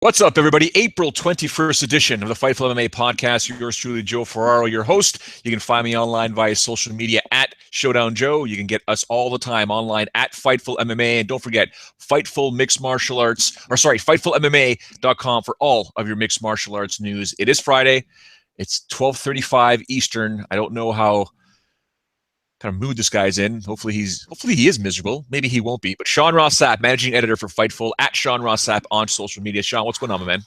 What's up, everybody? April 21st edition of the Fightful MMA Podcast. Yours truly, Joe Ferraro, your host. You can find me online via social media at Showdown Joe. You can get us all the time online at Fightful MMA. And don't forget, FightfulMMA.com for all of your mixed martial arts news. It is Friday. It's 12:35 Eastern. I don't know how kind of mood this guy's in. Hopefully he is miserable. Maybe he won't be. But Sean Ross Sapp, managing editor for Fightful, at Sean Ross Sapp on social media. Sean, what's going on, my man?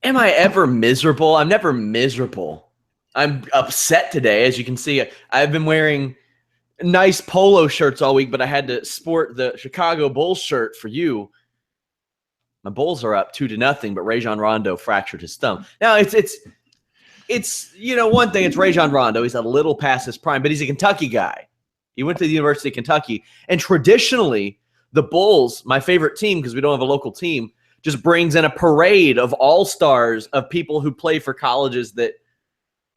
Am I ever miserable? I'm never miserable. I'm upset today. As you can see, I've been wearing nice polo shirts all week, but I had to sport the Chicago Bulls shirt for you. My Bulls are up 2-0, but Rajon Rondo fractured his thumb. Now it's one thing, it's Rajon Rondo. He's a little past his prime, but he's a Kentucky guy. He went to the University of Kentucky. And traditionally, the Bulls, my favorite team, because we don't have a local team, just brings in a parade of all-stars of people who play for colleges that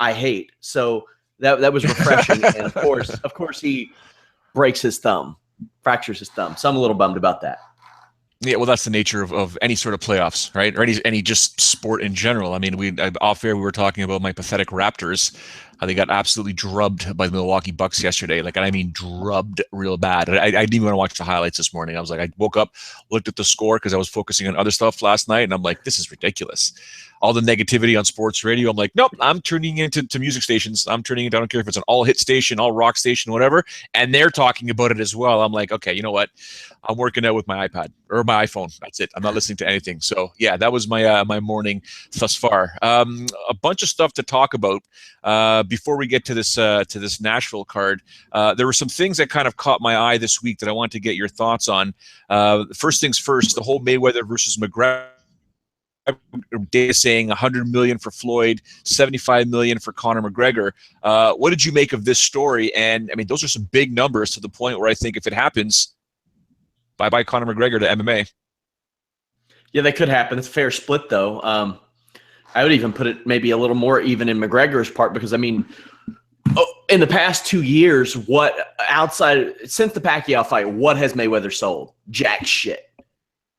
I hate. So that was refreshing. And of course, he breaks his thumb, fractures his thumb. So I'm a little bummed about that. Yeah, well, that's the nature of any sort of playoffs, right? Or any just sport in general. I mean, off air we were talking about my pathetic Raptors. How they got absolutely drubbed by the Milwaukee Bucks yesterday. And I mean drubbed real bad. I didn't even want to watch the highlights this morning. I was like, I woke up, looked at the score because I was focusing on other stuff last night, and I'm like, this is ridiculous. All the negativity on sports radio. I'm like, nope, I'm turning into music stations. I'm turning it. I don't care if it's an all hit station, all rock station, whatever. And they're talking about it as well. I'm like, okay, you know what? I'm working out with my iPad or my iPhone. That's it. I'm not listening to anything. So yeah, that was my my morning thus far. A bunch of stuff to talk about before we get to this Nashville card. There were some things that kind of caught my eye this week that I want to get your thoughts on. First things first, the whole Mayweather versus McGregor. Data saying $100 million for Floyd, $75 million for Conor McGregor. What did you make of this story? And I mean, those are some big numbers to the point where I think if it happens, bye-bye Conor McGregor to MMA. Yeah, that could happen. It's a fair split, though. I would even put it maybe a little more even in McGregor's part because, I mean, in the past 2 years, since the Pacquiao fight, what has Mayweather sold? Jack shit.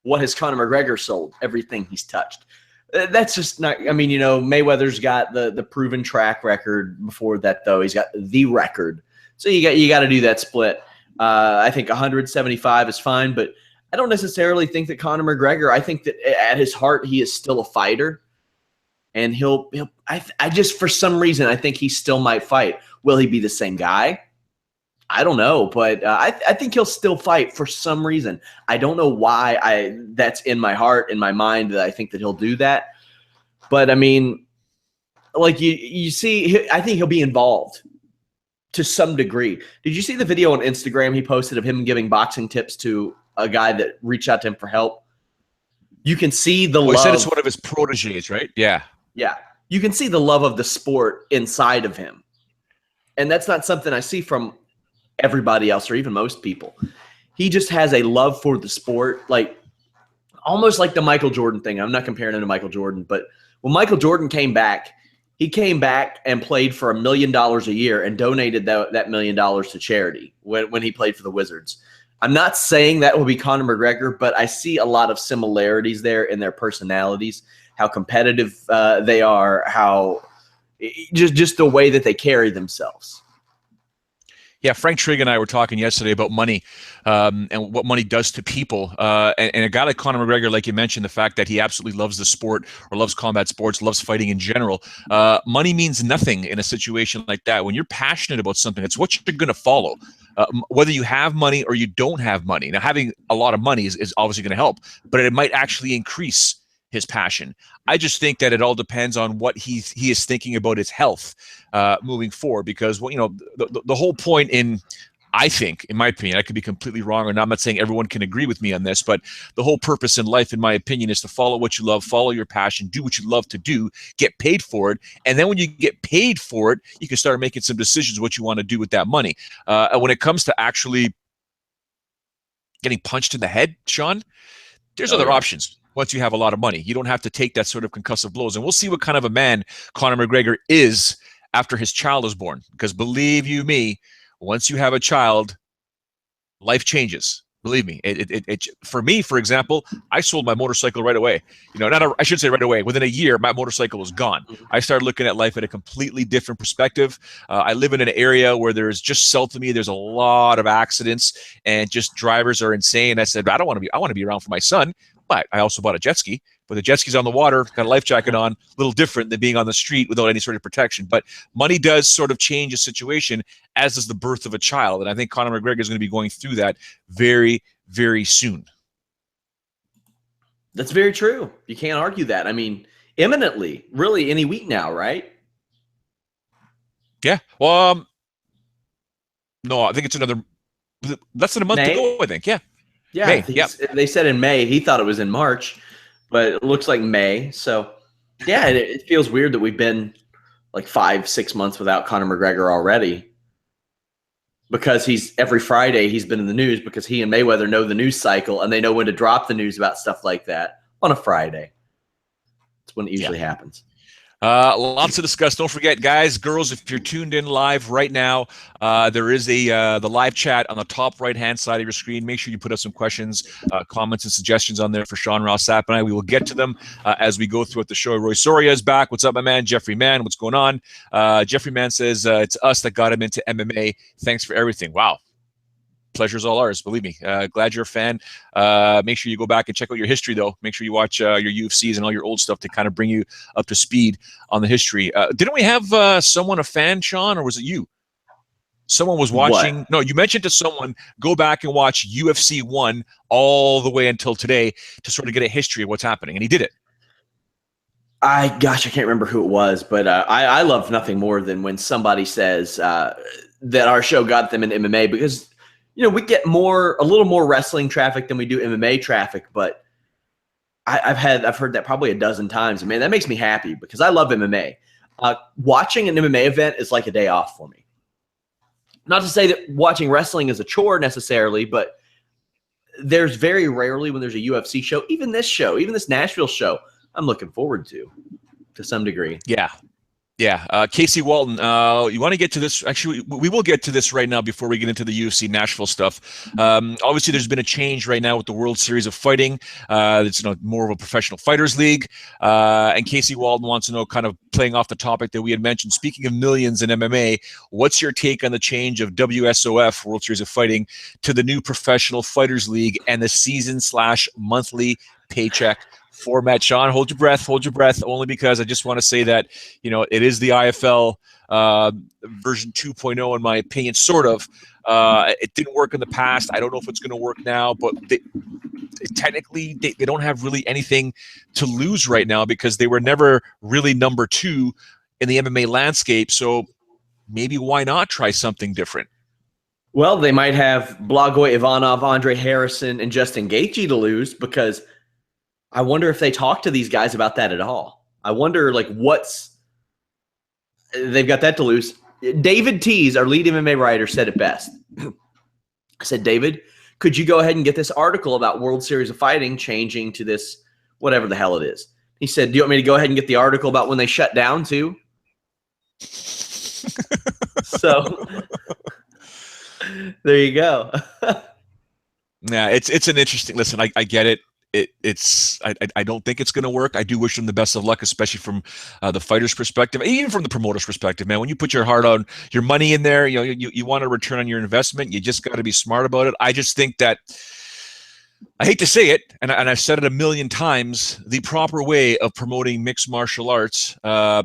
What has Conor McGregor sold? Everything he's touched. That's just not – I mean, Mayweather's got the proven track record before that, though. He's got the record. So you got to do that split. I think 175 is fine, but I don't necessarily think that Conor McGregor – I think that at his heart he is still a fighter. And I just – for some reason, I think he still might fight. Will he be the same guy? I don't know, but I think he'll still fight for some reason. I don't know why that's in my heart, in my mind, that I think that he'll do that. But, I mean, like you see, I think he'll be involved to some degree. Did you see the video on Instagram he posted of him giving boxing tips to a guy that reached out to him for help? You can see the love. He said it's one of his proteges, right? Yeah. Yeah. You can see the love of the sport inside of him. And that's not something I see from everybody else or even most people. He just has a love for the sport, like almost like the Michael Jordan thing. I'm not comparing him to Michael Jordan, but when Michael Jordan came back, he came back and played for $1 million a year and donated that $1 million to charity when he played for the Wizards. I'm not saying that will be Conor McGregor, but I see a lot of similarities there in their personalities, how competitive they are, how just the way that they carry themselves. Yeah, Frank Trigg and I were talking yesterday about money and what money does to people. And a guy like Conor McGregor, like you mentioned, the fact that he absolutely loves the sport or loves combat sports, loves fighting in general. Money means nothing in a situation like that. When you're passionate about something, it's what you're going to follow. Whether you have money or you don't have money. Now, having a lot of money is obviously going to help, but it might actually increase his passion. I just think that it all depends on what he is thinking about his health moving forward, because the whole point I think, in my opinion, I could be completely wrong, or not. I'm not saying everyone can agree with me on this, but the whole purpose in life, in my opinion, is to follow what you love, follow your passion, do what you love to do, get paid for it, and then when you get paid for it, you can start making some decisions what you want to do with that money. And when it comes to actually getting punched in the head, Sean, there's other options. Once you have a lot of money, you don't have to take that sort of concussive blows. And we'll see what kind of a man Conor McGregor is after his child is born. Because believe you me, once you have a child, life changes. Believe me, for me, for example, I sold my motorcycle right away. I should say right away. Within a year, my motorcycle was gone. I started looking at life at a completely different perspective. I live in an area where there's just south of me, there's a lot of accidents and just drivers are insane. I said, I want to be around for my son, but I also bought a jet ski. But the jet ski's on the water, got a life jacket on, a little different than being on the street without any sort of protection. But money does sort of change a situation, as does the birth of a child. And I think Conor McGregor is going to be going through that very, very soon. That's very true. You can't argue that. I mean, imminently, really any week now, right? Yeah. Well, no, I think it's less than a month May? to go, I think. Yeah. Yeah. May. Yep. They said in May. He thought it was in March, but it looks like May. So, yeah, it feels weird that we've been like 5-6 months without Conor McGregor already, because every Friday he's been in the news because he and Mayweather know the news cycle and they know when to drop the news about stuff like that on a Friday. That's when it usually happens. Lots to discuss. Don't forget, guys, girls, if you're tuned in live right now, there is the live chat on the top right-hand side of your screen. Make sure you put up some questions, comments, and suggestions on there for Sean, Ross, Sapp, and I. We will get to them as we go throughout the show. Roy Soria is back. What's up, my man? Jeffrey Mann, what's going on? Jeffrey Mann says, it's us that got him into MMA. Thanks for everything. Wow. Pleasure's all ours, believe me. Glad you're a fan. Make sure you go back and check out your history, though. Make sure you watch your UFCs and all your old stuff to kind of bring you up to speed on the history. Didn't we have someone a fan, Sean, or was it you? Someone was watching. What? No, you mentioned to someone, go back and watch UFC 1 all the way until today to sort of get a history of what's happening, and he did it. I can't remember who it was, but I love nothing more than when somebody says that our show got them in MMA, because we get a little more wrestling traffic than we do MMA traffic, but I've heard that probably a dozen times. And man, that makes me happy because I love MMA. Watching an MMA event is like a day off for me. Not to say that watching wrestling is a chore necessarily, but there's very rarely when there's a UFC show, even this Nashville show, I'm looking forward to some degree. Yeah. Yeah, Casey Walton, you want to get to this? Actually, we will get to this right now before we get into the UFC Nashville stuff. Obviously, there's been a change right now with the World Series of Fighting. It's more of a professional fighters league. And Casey Walton wants to know, kind of playing off the topic that we had mentioned, speaking of millions in MMA, what's your take on the change of WSOF, World Series of Fighting, to the new professional fighters league and the season/monthly paycheck format? Sean, hold your breath, only because I just want to say that, it is the IFL version 2.0, in my opinion, sort of. It didn't work in the past. I don't know if it's going to work now, but technically they don't have really anything to lose right now because they were never really number 2 in the MMA landscape. So maybe why not try something different? Well, they might have Blagoy Ivanov, Andre Harrison, and Justin Gaethje to lose, because I wonder if they talk to these guys about that at all. I wonder, they've got that to lose. David Tease, our lead MMA writer, said it best. I said, David, could you go ahead and get this article about World Series of Fighting changing to this, whatever the hell it is? He said, do you want me to go ahead and get the article about when they shut down too? So there you go. Yeah, it's an interesting, listen, I get it. I don't think it's going to work. I do wish them the best of luck, especially from the fighter's perspective, even from the promoter's perspective, man. When you put your heart on your money in there, you want a return on your investment. You just got to be smart about it. I just think that, I hate to say it, and I've said it a million times, the proper way of promoting mixed martial arts, I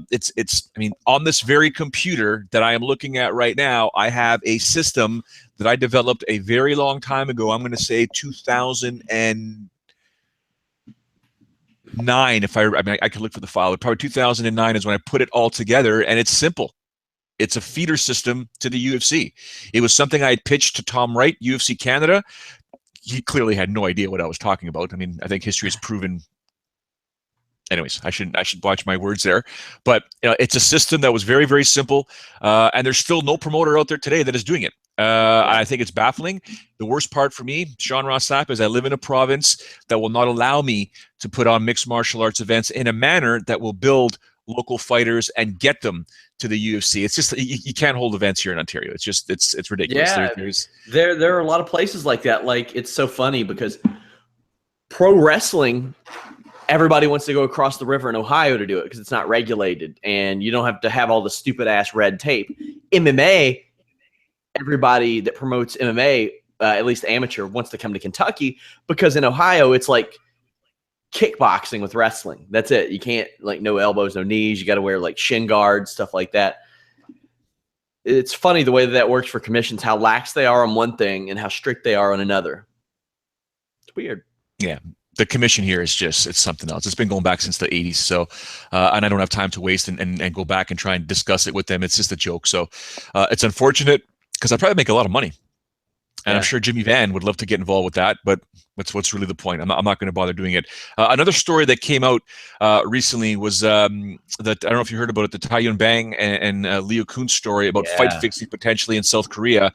mean, on this very computer that I am looking at right now, I have a system that I developed a very long time ago. I'm going to say 2009, I could look for the file, but probably 2009 is when I put it all together, and it's simple. It's a feeder system to the UFC. It was something I had pitched to Tom Wright, UFC Canada. He clearly had no idea what I was talking about. I mean, I think history has proven. Anyways, I should watch my words there. But it's a system that was very, very simple, and there's still no promoter out there today that is doing it. I think it's baffling. The worst part for me, Sean, Ross, Sapp, is I live in a province that will not allow me to put on mixed martial arts events in a manner that will build local fighters and get them to the UFC. It's just you can't hold events here in Ontario. It's just it's ridiculous. Yeah, there are a lot of places like that. Like, it's so funny because pro wrestling, everybody wants to go across the river in Ohio to do it because it's not regulated and you don't have to have all the stupid ass red tape. MMA, everybody that promotes MMA, at least amateur, wants to come to Kentucky because in Ohio it's like kickboxing with wrestling. That's it. You can't, like, no elbows, no knees. You got to wear like shin guards, stuff like that. It's funny the way that works for commissions, how lax they are on one thing and how strict they are on another. It's weird. Yeah. The commission here is it's something else. It's been going back since the 80s. So, and I don't have time to waste and go back and try and discuss it with them. It's just a joke. So it's unfortunate because I probably make a lot of money. And I'm sure Jimmy Van would love to get involved with that, but what's really the point? I'm not going to bother doing it. Another story that came out recently was that, I don't know if you heard about it, the Taiyun Bang and Leo Kuhn's story about fight fixing potentially in South Korea.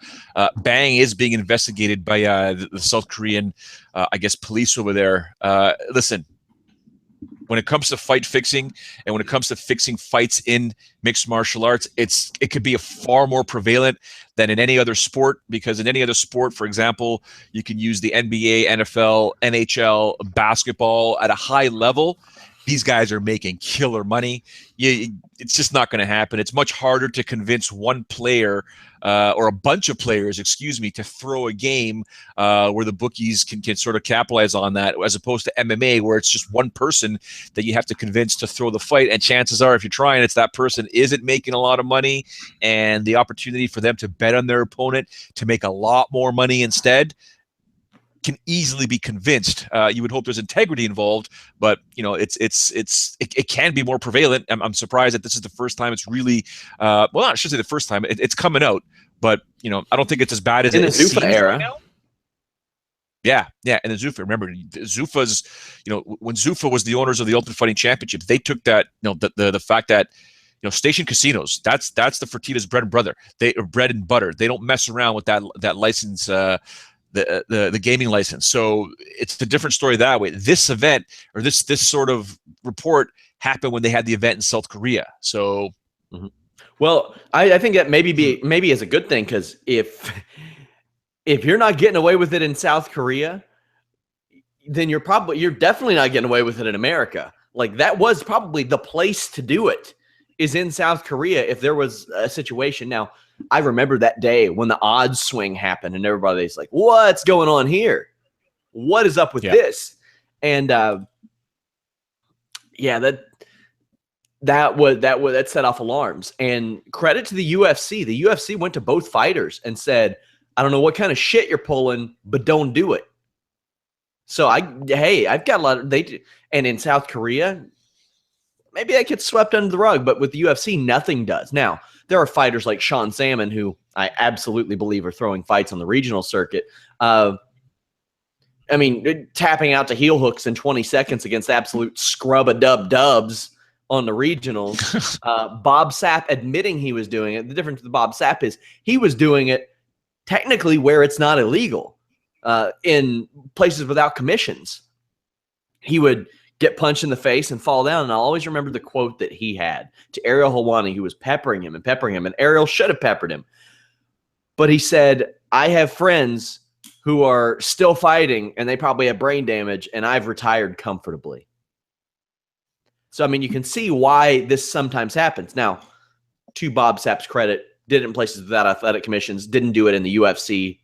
Bang is being investigated by the South Korean, I guess, police over there. Listen, when it comes to fight fixing and when it comes to fixing fights in mixed martial arts, it could be a far more prevalent than in any other sport, because in any other sport, for example, you can use the NBA, NFL, NHL, basketball at a high level. These guys are making killer money. It's just not going to happen. It's much harder to convince one player or a bunch of players, to throw a game where the bookies can sort of capitalize on that, as opposed to MMA, where it's just one person that you have to convince to throw the fight. And chances are, if you're trying, it's that person isn't making a lot of money, and the opportunity for them to bet on their opponent to make a lot more money instead can easily be convinced. You would hope there's integrity involved, but it can be more prevalent. I'm surprised that this is the first time it's really I should say the first time it's coming out, but I don't think it's as bad as in the Zuffa era. Right now. Yeah, and the Zuffa. Remember, Zuffa's, when Zuffa was the owners of the Ultimate Fighting Championships, they took that, the fact that station casinos, that's the Fertitta's bread and butter. Bread and butter. They don't mess around with that license. The gaming license. So it's a different story that way. This event, or this sort of report, happened when they had the event in South Korea. So, well, I think that maybe is a good thing, because if you're not getting away with it in South Korea, then you're definitely not getting away with it in America. Like, that was probably the place to do it, is in South Korea if there was a situation. Now, I remember that day when the odds swing happened and everybody's like, what's going on here? What is up with this? And that set off alarms. And credit to the UFC. The UFC went to both fighters and said, I don't know what kind of shit you're pulling, but don't do it. So I've got a lot of, and in South Korea, maybe that gets swept under the rug, but with the UFC, nothing does. Now, there are fighters like Sean Salmon, who I absolutely believe are throwing fights on the regional circuit. Tapping out to heel hooks in 20 seconds against absolute scrub-a-dub-dubs on the regionals. Bob Sapp admitting he was doing it. The difference with Bob Sapp is he was doing it technically where it's not illegal, in places without commissions. He would get punched in the face and fall down. And I'll always remember the quote that he had to Ariel Helwani, who was peppering him, and Ariel should have peppered him. But he said, I have friends who are still fighting and they probably have brain damage, and I've retired comfortably. So, you can see why this sometimes happens. Now, to Bob Sapp's credit, did it in places without athletic commissions, didn't do it in the UFC.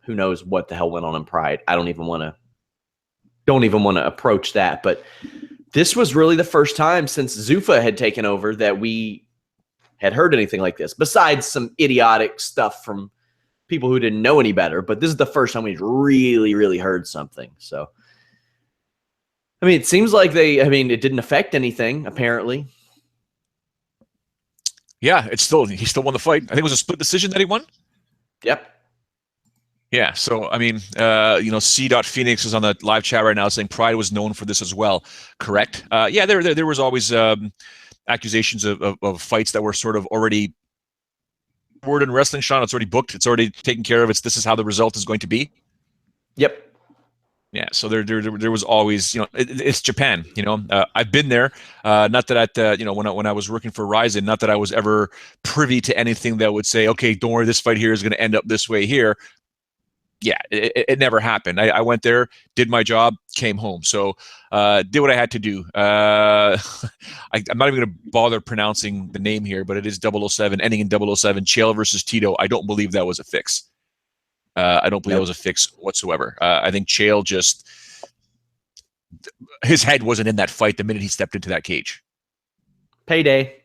Who knows what the hell went on in Pride? I don't even want to approach that. But this was really the first time since Zuffa had taken over that we had heard anything like this, besides some idiotic stuff from people who didn't know any better. But this is the first time we've really, really heard something. So, it seems like it didn't affect anything, apparently. Yeah, he still won the fight. I think it was a split decision that he won. Yep. Yeah, so C. Phoenix is on the live chat right now saying Pride was known for this as well. Correct? There was always accusations of fights that were sort of already word in wrestling, Sean. It's already booked. It's already taken care of. This is how the result is going to be. Yep. Yeah, so there was always, it's Japan. I've been there. Not that when I was working for Ryzen, not that I was ever privy to anything that would say, okay, don't worry, this fight here is going to end up this way here. Yeah, it never happened. I went there, did my job, came home. So did what I had to do. I'm not even going to bother pronouncing the name here, but it is 007, ending in 007, Chael versus Tito. I don't believe that was a fix. I don't believe that was a fix whatsoever. I think Chael his head wasn't in that fight the minute he stepped into that cage. Payday.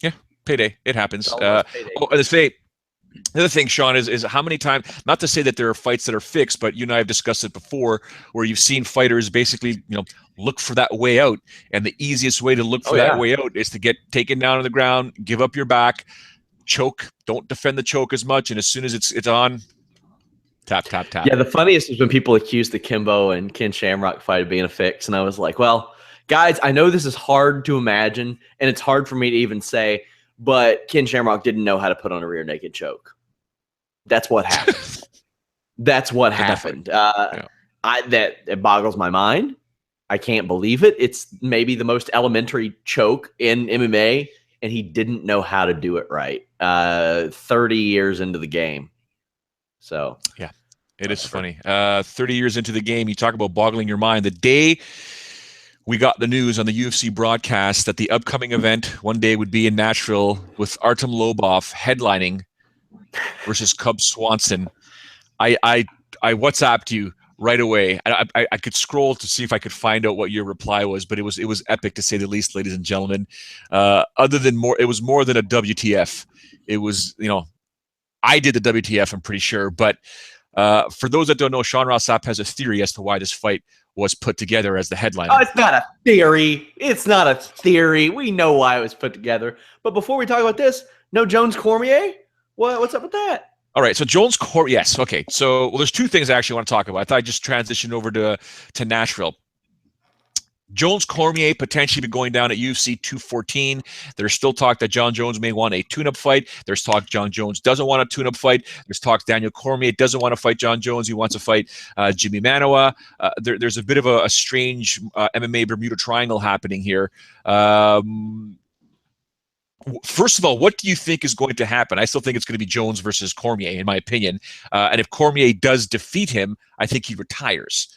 Yeah, payday. It happens. Payday. The other thing, Sean, is how many times, not to say that there are fights that are fixed, but you and I have discussed it before, where you've seen fighters basically, look for that way out. And the easiest way to look for that way out is to get taken down on the ground, give up your back, choke, don't defend the choke as much, and as soon as it's on, tap, tap, tap. Yeah, the funniest is when people accuse the Kimbo and Ken Shamrock fight of being a fix, and I was like, well, guys, I know this is hard to imagine, and it's hard for me to even say, but Ken Shamrock didn't know how to put on a rear naked choke. That's what happened. That's what happened. It boggles my mind. I can't believe it. It's maybe the most elementary choke in MMA, and he didn't know how to do it right. 30 years into the game. So yeah, it is funny. 30 years into the game, you talk about boggling your mind. The day we got the news on the UFC broadcast that the upcoming event one day would be in Nashville with Artem Lobov headlining versus Cub Swanson, I WhatsApped you right away. I could scroll to see if I could find out what your reply was, but it was epic to say the least, ladies and gentlemen. It was more than a WTF. It was, I did the WTF, I'm pretty sure. But for those that don't know, Sean Ross Sapp has a theory as to why this fight was put together as the headliner. Oh, it's not a theory. It's not a theory. We know why it was put together. But before we talk about this, no Jones Cormier? What's up with that? All right, so Jones Cormier, yes, okay. So there's two things I actually want to talk about. I thought I'd just transition over to Nashville. Jones Cormier potentially be going down at UFC 214. There's still talk that John Jones may want a tune-up fight. There's talk John Jones doesn't want a tune-up fight. There's talk Daniel Cormier doesn't want to fight John Jones. He wants to fight Jimmy Manoa. There's a bit of a strange MMA Bermuda Triangle happening here. First of all, what do you think is going to happen? I still think it's going to be Jones versus Cormier, in my opinion. And if Cormier does defeat him, I think he retires.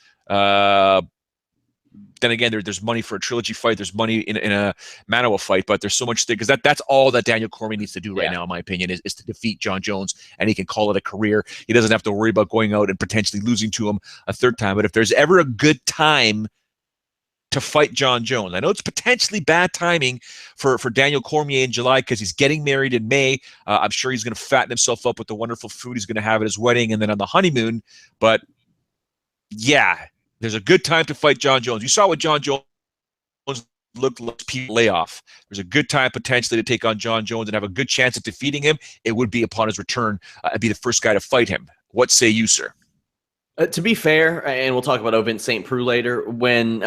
Then again, there's money for a trilogy fight. There's money in a Manoa fight, but there's so much thing because that's all that Daniel Cormier needs to do right now, in my opinion, is to defeat John Jones, and he can call it a career. He doesn't have to worry about going out and potentially losing to him a third time. But if there's ever a good time to fight John Jones, I know it's potentially bad timing for Daniel Cormier in July because he's getting married in May. I'm sure he's going to fatten himself up with the wonderful food he's going to have at his wedding and then on the honeymoon. But yeah, there's a good time to fight John Jones. You saw what John Jones looked like people layoff. There's a good time potentially to take on John Jones and have a good chance at defeating him. It would be upon his return and be the first guy to fight him. What say you, sir? To be fair, and we'll talk about Ovince St. Preux later, when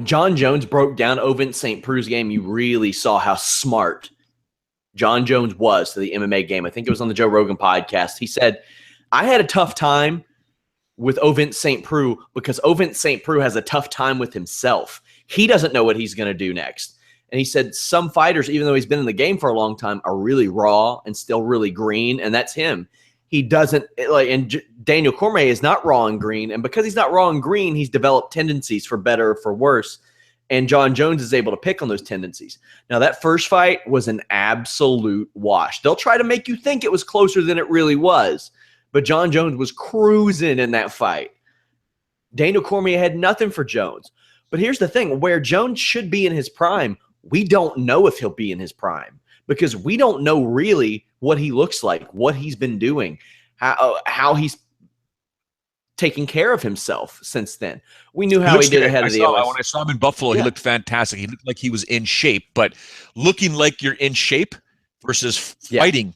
John Jones broke down Ovince St. Preux's game, you really saw how smart John Jones was to the MMA game. I think it was on the Joe Rogan podcast. He said, I had a tough time with Ovince St. Preux because Ovince St. Preux has a tough time with himself. He doesn't know what he's going to do next. And he said some fighters, even though he's been in the game for a long time, are really raw and still really green, and that's him. He doesn't and Daniel Cormier is not raw and green, and because he's not raw and green, he's developed tendencies for better or for worse, and John Jones is able to pick on those tendencies. Now, that first fight was an absolute wash. They'll try to make you think it was closer than it really was, but John Jones was cruising in that fight. Daniel Cormier had nothing for Jones. But here's the thing, where Jones should be in his prime, we don't know if he'll be in his prime because we don't know really what he looks like, what he's been doing, how he's taking care of himself since then. We knew how he did ahead of the OS. When I saw him in Buffalo, he looked fantastic. He looked like he was in shape, but looking like you're in shape versus fighting,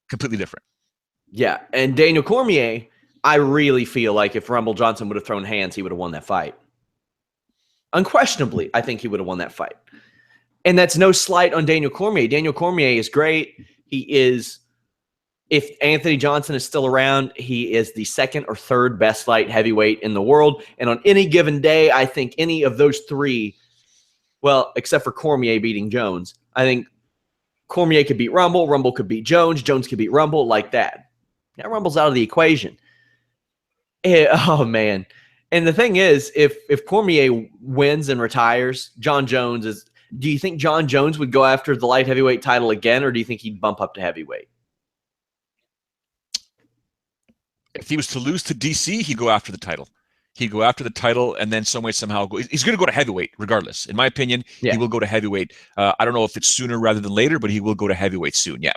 completely different. Yeah, and Daniel Cormier, I really feel like if Rumble Johnson would have thrown hands, he would have won that fight. Unquestionably, I think he would have won that fight. And that's no slight on Daniel Cormier. Daniel Cormier is great. He is if Anthony Johnson is still around, he is the second or third best light heavyweight in the world. And on any given day, I think any of those three, well, except for Cormier beating Jones, I think Cormier could beat Rumble, Rumble could beat Jones, Jones could beat Rumble, like that. Now Rumble's out of the equation. Oh, man. And the thing is, if Cormier wins and retires, John Jones is – do you think John Jones would go after the light heavyweight title again, or do you think he'd bump up to heavyweight? If he was to lose to DC, he'd go after the title. He'd go after the title and then some way, somehow go. He's going to go to heavyweight regardless. In my opinion, He will go to heavyweight. I don't know if it's sooner rather than later, but he will go to heavyweight soon. Yeah.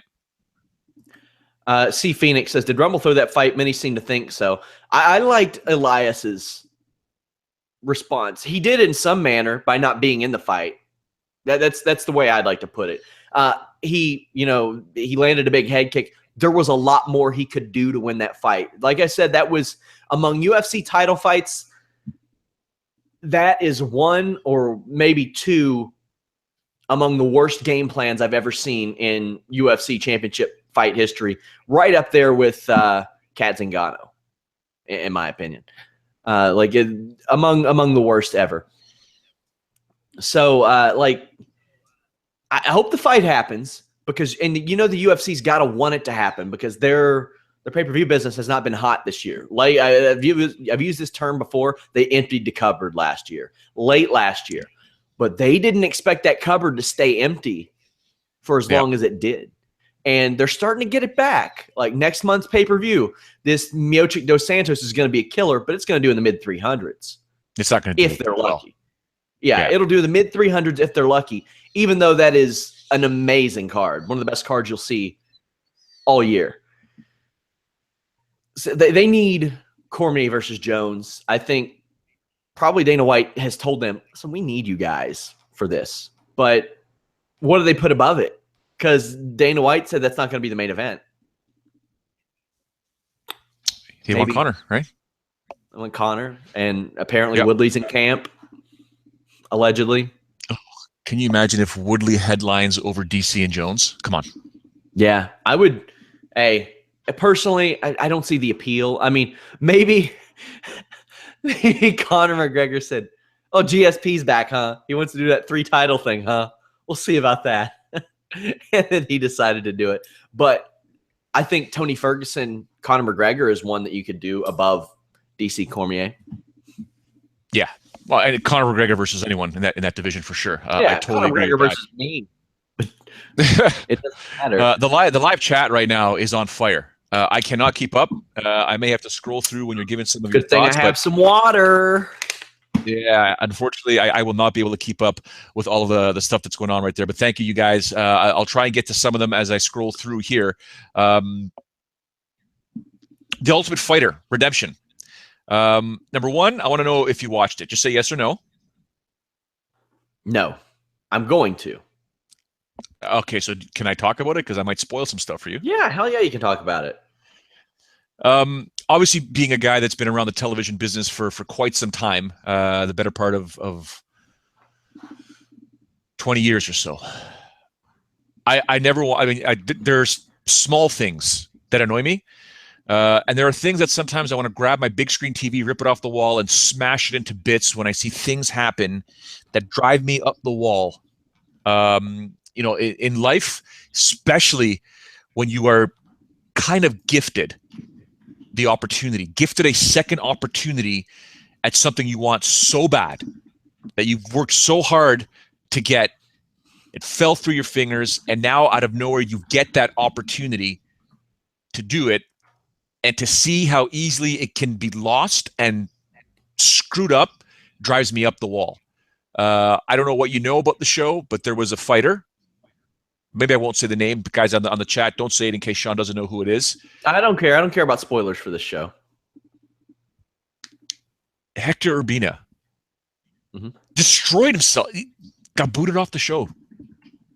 C. Phoenix says, did Rumble throw that fight? Many seem to think so. I liked Elias's response. He did in some manner by not being in the fight. That's the way I'd like to put it. He landed a big head kick. There was a lot more he could do to win that fight. Like I said, that was among UFC title fights. That is one or maybe two among the worst game plans I've ever seen in UFC championship fight history. Right up there with Kat Zingano, in my opinion. Among the worst ever. So, I hope the fight happens because, and the UFC's got to want it to happen because their pay-per-view business has not been hot this year. Like I've used this term before. They emptied the cupboard late last year, but they didn't expect that cupboard to stay empty for as long as it did. And they're starting to get it back. Like next month's pay-per-view, this Miocic Dos Santos is going to be a killer, but it's going to do in the mid-300s. It's not going to do if they're lucky. Yeah, it'll do the mid-300s if they're lucky, even though that is an amazing card. One of the best cards you'll see all year. So they need Cormier versus Jones. I think probably Dana White has told them, listen, we need you guys for this. But what do they put above it? Because Dana White said that's not going to be the main event. He won Connor, right? I won Connor, and apparently Woodley's in camp, allegedly. Oh, can you imagine if Woodley headlines over DC and Jones? Come on. Yeah, I would. Hey, personally, I don't see the appeal. I mean, maybe Conor McGregor said, oh, GSP's back, huh? He wants to do that 3 title thing, huh? We'll see about that. And then he decided to do it. But I think Tony Ferguson, Conor McGregor is one that you could do above DC Cormier. Yeah. Well, and Conor McGregor versus anyone in that division for sure. I totally Conor agree McGregor with versus me. It doesn't matter. The live chat right now is on fire. I cannot keep up. I may have to scroll through when you're giving some of your thoughts. Good thing I have some water. Yeah, unfortunately, I will not be able to keep up with all of the stuff that's going on right there. But thank you guys. I'll try and get to some of them as I scroll through here. The Ultimate Fighter Redemption. Number one, I want to know if you watched it. Just say yes or no. No, I'm going to. Okay, so can I talk about it? Because I might spoil some stuff for you. Yeah, hell yeah, you can talk about it. Obviously, being a guy that's been around the television business for quite some time, the better part of 20 years or so, there's small things that annoy me. And there are things that sometimes I want to grab my big screen TV, rip it off the wall, and smash it into bits when I see things happen that drive me up the wall. In life, especially when you are kind of gifted a second opportunity at something you want so bad that you've worked so hard to get, it fell through your fingers, and now out of nowhere you get that opportunity to do it, and to see how easily it can be lost and screwed up drives me up the wall. I don't know what you know about the show, but there was a fighter. Maybe I won't say the name. The guys on the chat, don't say it in case Sean doesn't know who it is. I don't care. I don't care about spoilers for this show. Hector Urbina destroyed himself. He got booted off the show.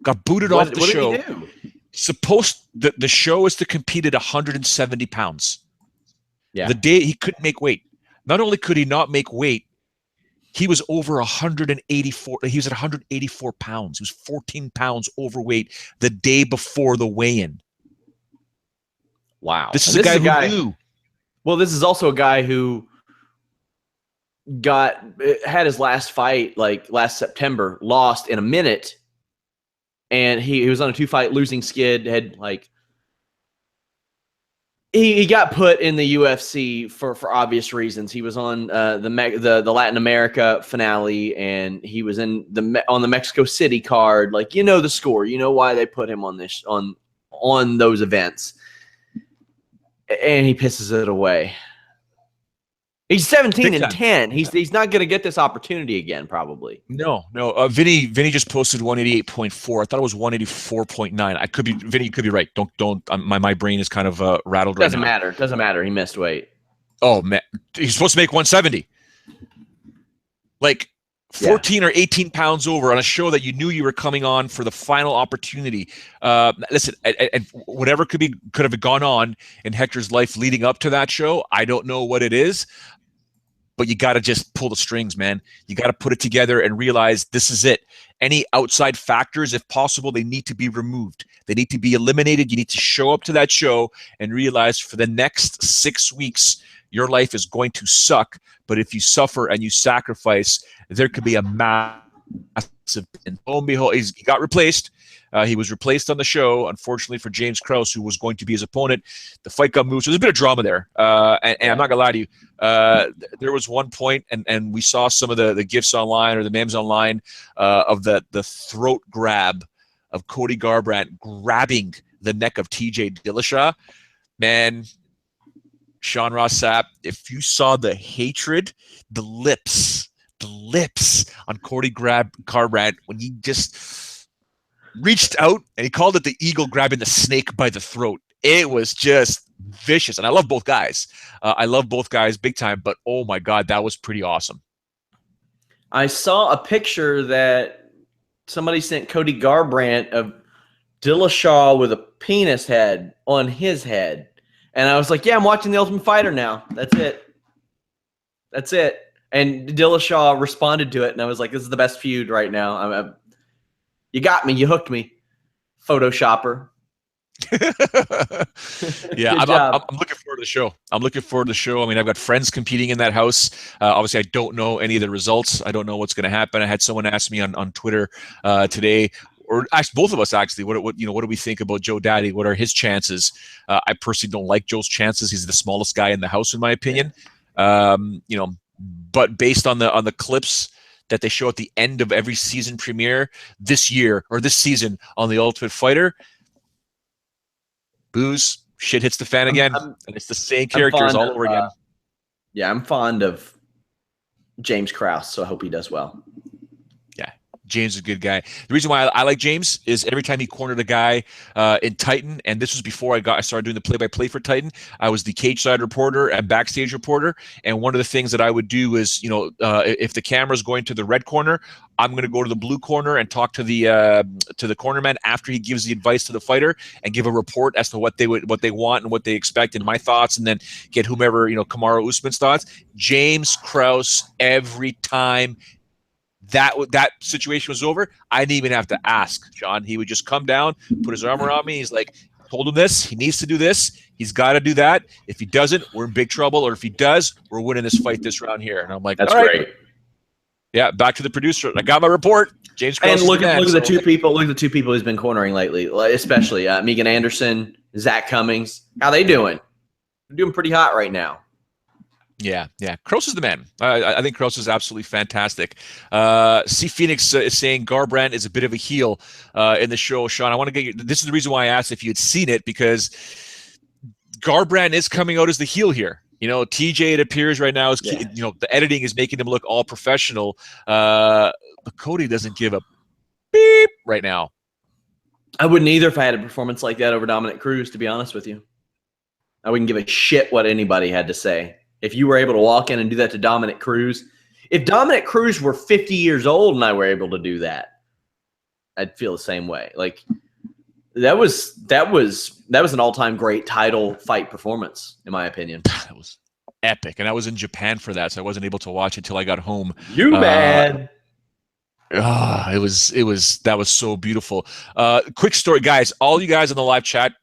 What did he do? The show is to compete at 170 pounds. Yeah. The day he couldn't make weight. Not only could he not make weight, he was over 184. He was at 184 pounds. He was 14 pounds overweight the day before the weigh-in. Wow. This is a guy who knew. Well, this is also a guy who had his last fight like last September, lost in a minute, and he was on a 2-fight losing skid. Had like he got put in the UFC for obvious reasons. He was on the Latin America finale, and he was on the Mexico City card. Like, you know the score, you know why they put him on this on those events, and he pisses it away. He's 17-10. He's not going to get this opportunity again, probably. No. Vinny just posted 188.4. I thought it was 184.9. I could be Vinny. You could be right. Don't. My brain is kind of rattled. Doesn't matter. Doesn't matter. He missed weight. Oh man, he's supposed to make 170. Like 14 or 18 pounds over on a show that you knew you were coming on for the final opportunity. Listen, and whatever could have gone on in Hector's life leading up to that show, I don't know what it is. But you got to just pull the strings, man. You got to put it together and realize this is it. Any outside factors, if possible, they need to be removed. They need to be eliminated. You need to show up to that show and realize for the next 6 weeks, your life is going to suck. But if you suffer and you sacrifice, there could be a massive. And lo and behold, he got replaced. He was replaced on the show, unfortunately, for James Krause, who was going to be his opponent. The fight got moved. So there's a bit of drama there. And I'm not going to lie to you. There was one point, and we saw some of the GIFs online or the memes online of the throat grab of Cody Garbrandt grabbing the neck of TJ Dillashaw. Man, Sean Ross Sapp, if you saw the hatred, the lips on Cody Garbrandt when he just reached out and he called it the eagle grabbing the snake by the throat. It was just vicious. And I love both guys. I love both guys big time, but oh my God, that was pretty awesome. I saw a picture that somebody sent Cody Garbrandt of Dillashaw with a penis head on his head. And I was like, yeah, I'm watching The Ultimate Fighter now. That's it. And Dillashaw responded to it, and I was like, this is the best feud right now. You got me. You hooked me. Photoshopper. Yeah, I'm looking forward to the show. I mean, I've got friends competing in that house. Obviously, I don't know any of the results. I don't know what's going to happen. I had someone ask me on Twitter today, or ask both of us actually, what do we think about Joe Daddy? What are his chances? I personally don't like Joe's chances. He's the smallest guy in the house, in my opinion. But based on the clips that they show at the end of every season premiere this year or this season on The Ultimate Fighter, booze, shit hits the fan again, and it's the same characters all over again. Yeah, I'm fond of James Krause, so I hope he does well. Yeah, James is a good guy. The reason why I like James is every time he cornered a guy in Titan, and this was before I started doing the play-by-play for Titan. I was the cage side reporter and backstage reporter, and one of the things that I would do is, if the camera's going to the red corner, I'm going to go to the blue corner and talk to the cornerman after he gives the advice to the fighter and give a report as to what they want and what they expect and my thoughts, and then get whomever, Kamaru Usman's thoughts. James Krause, every time that situation was over, I didn't even have to ask, Sean. He would just come down, put his arm around me. He's like, told him this. He needs to do this. He's got to do that. If he doesn't, we're in big trouble. Or if he does, we're winning this fight this round here. And I'm like, that's all right. Great. Yeah, back to the producer. I got my report. James Krause. And look at the two people. Look at the two people he's been cornering lately, especially Megan Anderson, Zach Cummings. How they doing? They're doing pretty hot right now. Yeah. Krause is the man. I think Krause is absolutely fantastic. C. Phoenix is saying Garbrandt is a bit of a heel in the show. Sean, I want to get you. This is the reason why I asked if you had seen it, because Garbrandt is coming out as the heel here. TJ, it appears right now, is the editing is making him look all professional. But Cody doesn't give a beep right now. I wouldn't either if I had a performance like that over Dominic Cruz, to be honest with you. I wouldn't give a shit what anybody had to say. If you were able to walk in and do that to Dominic Cruz, if Dominic Cruz were 50 years old and I were able to do that, I'd feel the same way. Like that was an all-time great title fight performance, in my opinion. That was epic, and I was in Japan for that, so I wasn't able to watch it until I got home. You bad. That was so beautiful. Quick story, guys. All you guys in the live chat,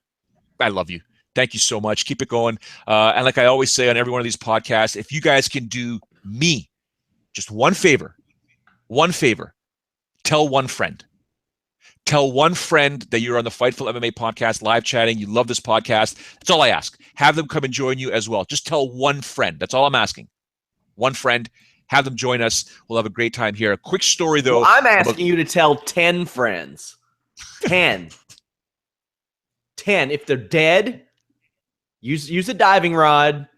I love you. Thank you so much. Keep it going. And like I always say on every one of these podcasts, if you guys can do me just one favor, tell one friend. Tell one friend that you're on the Fightful MMA podcast, live chatting. You love this podcast. That's all I ask. Have them come and join you as well. Just tell one friend. That's all I'm asking. One friend. Have them join us. We'll have a great time here. A quick story, though. Well, I'm asking you to tell 10 friends. 10. 10. If they're dead, use a diving rod.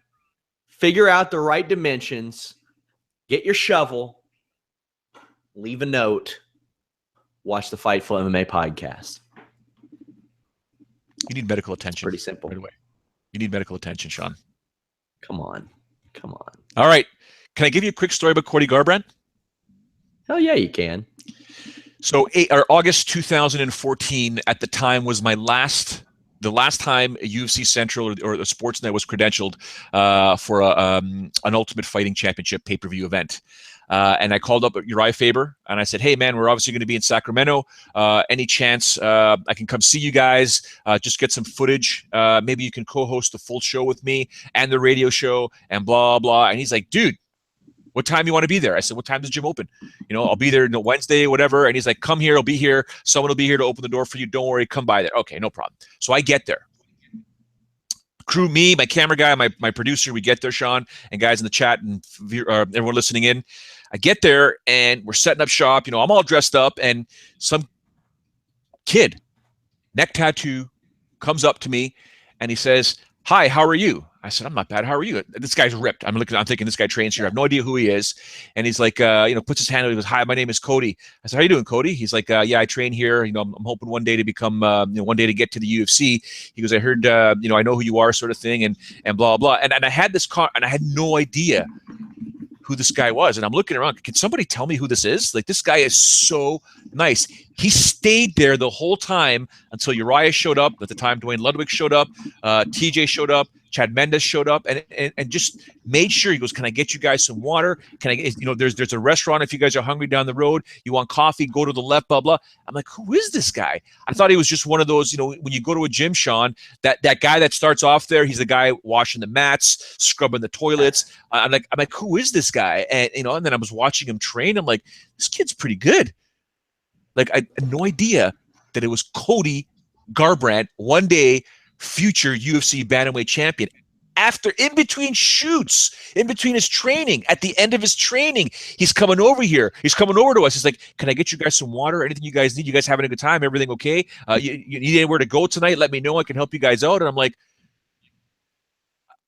Figure out the right dimensions. Get your shovel. Leave a note. Watch the Fightful MMA podcast. You need medical attention. It's pretty simple. Right away. You need medical attention, Sean. Come on. All right. Can I give you a quick story about Cody Garbrandt? Hell yeah, you can. So August 2014 at the time was the last time a UFC Central or a Sportsnet was credentialed for an Ultimate Fighting Championship pay-per-view event. And I called up Uriah Faber and I said, hey, man, we're obviously going to be in Sacramento. Any chance I can come see you guys, just get some footage. Maybe you can co-host the full show with me and the radio show and blah, blah. And he's like, dude, what time you want to be there? I said, what time does the gym open? I'll be there Wednesday, whatever. And he's like, come here. I'll be here. Someone will be here to open the door for you. Don't worry. Come by there. Okay, no problem. So I get there. Crew, me, my camera guy, my producer, we get there, Sean, and guys in the chat and everyone listening in. I get there and we're setting up shop. I'm all dressed up and some kid, neck tattoo, comes up to me and he says, hi, how are you? I said, I'm not bad. How are you? This guy's ripped. I'm thinking this guy trains here. I have no idea who he is. And he's like, puts his hand out. He goes, hi, my name is Cody. I said, how you doing, Cody? He's like, yeah, I train here. I'm hoping one day to become, one day to get to the UFC. He goes, I heard, I know who you are, sort of thing, and blah, blah. And I had this car and I had no idea who this guy was. And I'm looking around. Can somebody tell me who this is? Like, this guy is so nice. He stayed there the whole time until Uriah showed up. At the time, Dwayne Ludwig showed up. TJ showed up. Chad Mendes showed up and just made sure. He goes, can I get you guys some water? Can I get, there's a restaurant if you guys are hungry down the road. You want coffee, go to the left, blah, blah. I'm like, who is this guy? I thought he was just one of those, when you go to a gym, Sean, that guy that starts off there, he's the guy washing the mats, scrubbing the toilets. I'm like, who is this guy? And, and then I was watching him train. I'm like, this kid's pretty good. Like, I had no idea that it was Cody Garbrandt, one day future UFC bantamweight champion. After, in between shoots, in between his training, at the end of his training, he's coming over here. He's coming over to us. He's like, can I get you guys some water? Anything you guys need? You guys having a good time? Everything okay? You need anywhere to go tonight? Let me know. I can help you guys out. And I'm like,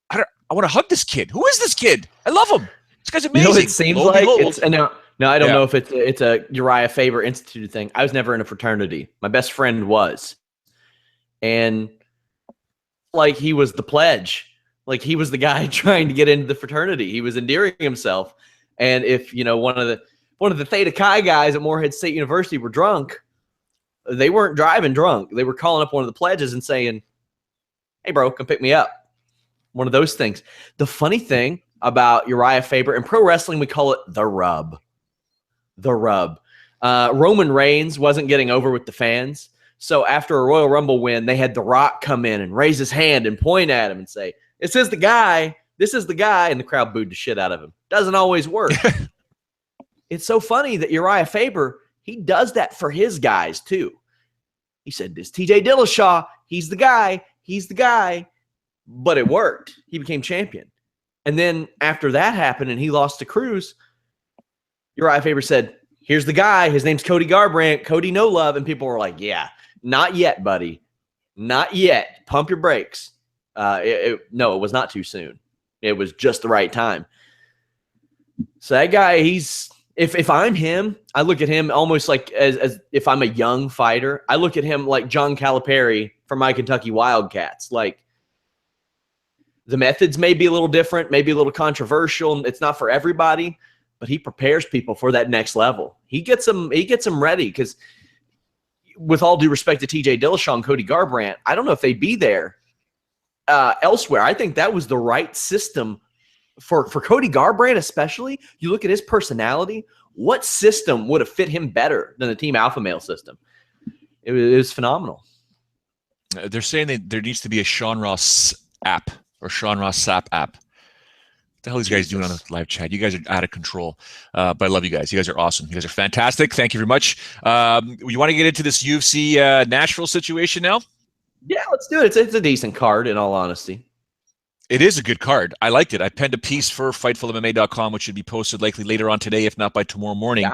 I want to hug this kid. Who is this kid? I love him. This guy's amazing. It seems like it's no, I don't know if it's a Uriah Faber Institute thing. I was never in a fraternity. My best friend was. And like, he was the pledge. Like, he was the guy trying to get into the fraternity. He was endearing himself. And if, one of the Theta Chi guys at Morehead State University were drunk, they weren't driving drunk. They were calling up one of the pledges and saying, hey, bro, come pick me up. One of those things. The funny thing about Uriah Faber, in pro wrestling, we call it the rub. The rub. Roman Reigns wasn't getting over with the fans. So after a Royal Rumble win, they had The Rock come in and raise his hand and point at him and say, this is the guy. This is the guy. And the crowd booed the shit out of him. Doesn't always work. It's so funny that Uriah Faber, he does that for his guys too. He said, this TJ Dillashaw, he's the guy. He's the guy. But it worked. He became champion. And then after that happened and he lost to Cruz, Uriah Faber said, here's the guy. His name's Cody Garbrandt. Cody No Love. And people were like, yeah, not yet, buddy. Not yet. Pump your brakes. No, it was not too soon. It was just the right time. So that guy, if I'm him, I look at him almost like as if I'm a young fighter. I look at him like John Calipari from my Kentucky Wildcats. Like, the methods may be a little different, maybe a little controversial. It's not for everybody, but he prepares people for that next level. He gets them ready because, with all due respect to TJ Dillashaw and Cody Garbrandt, I don't know if they'd be there elsewhere. I think that was the right system for Cody Garbrandt, especially. You look at his personality. What system would have fit him better than the Team Alpha Male system? It was phenomenal. They're saying that there needs to be a Sean Ross app or Sean Ross Sapp app. What the hell are these guys doing on the live chat? You guys are out of control. But I love you guys. You guys are awesome. You guys are fantastic. Thank you very much. You want to get into this UFC Nashville situation now? Yeah, let's do it. It's a decent card, in all honesty. It is a good card. I liked it. I penned a piece for FightfulMMA.com, which should be posted likely later on today, if not by tomorrow morning,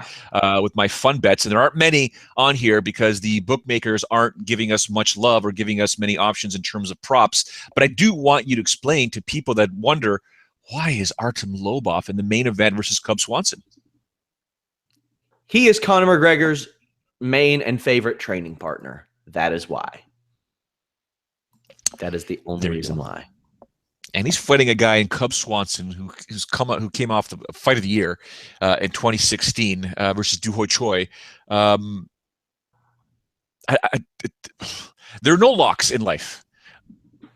with my fun bets. And there aren't many on here because the bookmakers aren't giving us much love or giving us many options in terms of props. But I do want you to explain to people that wonder, why is Artem Lobov in the main event versus Cub Swanson? He is Conor McGregor's main and favorite training partner. That is why. That is the only reason why. And he's fighting a guy in Cub Swanson who came off the fight of the year in 2016 versus Du Ho Choi. There are no locks in life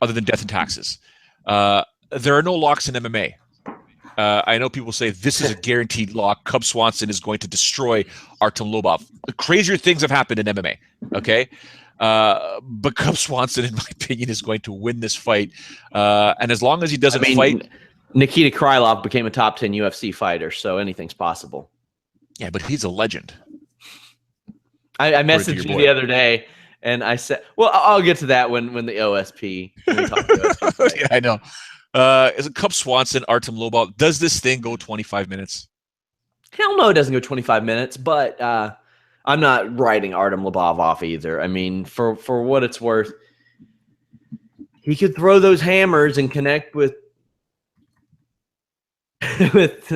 other than death and taxes. There are no locks in MMA. I know people say this is a guaranteed lock. Cub Swanson is going to destroy Artem Lobov. Crazier things have happened in MMA. Okay. But Cub Swanson, in my opinion, is going to win this fight. And as long as he doesn't fight. Nikita Krylov became a top 10 UFC fighter, so anything's possible. Yeah, but he's a legend. I messaged you the other day, and I said, well, I'll get to that when the OSP. When we talk OSP yeah, I know. Is it Cub Swanson, Artem Lobov? Does this thing go 25 minutes? Hell no, it doesn't go 25 minutes, but I'm not writing Artem Lobov off either. I mean, for what it's worth, he could throw those hammers and connect with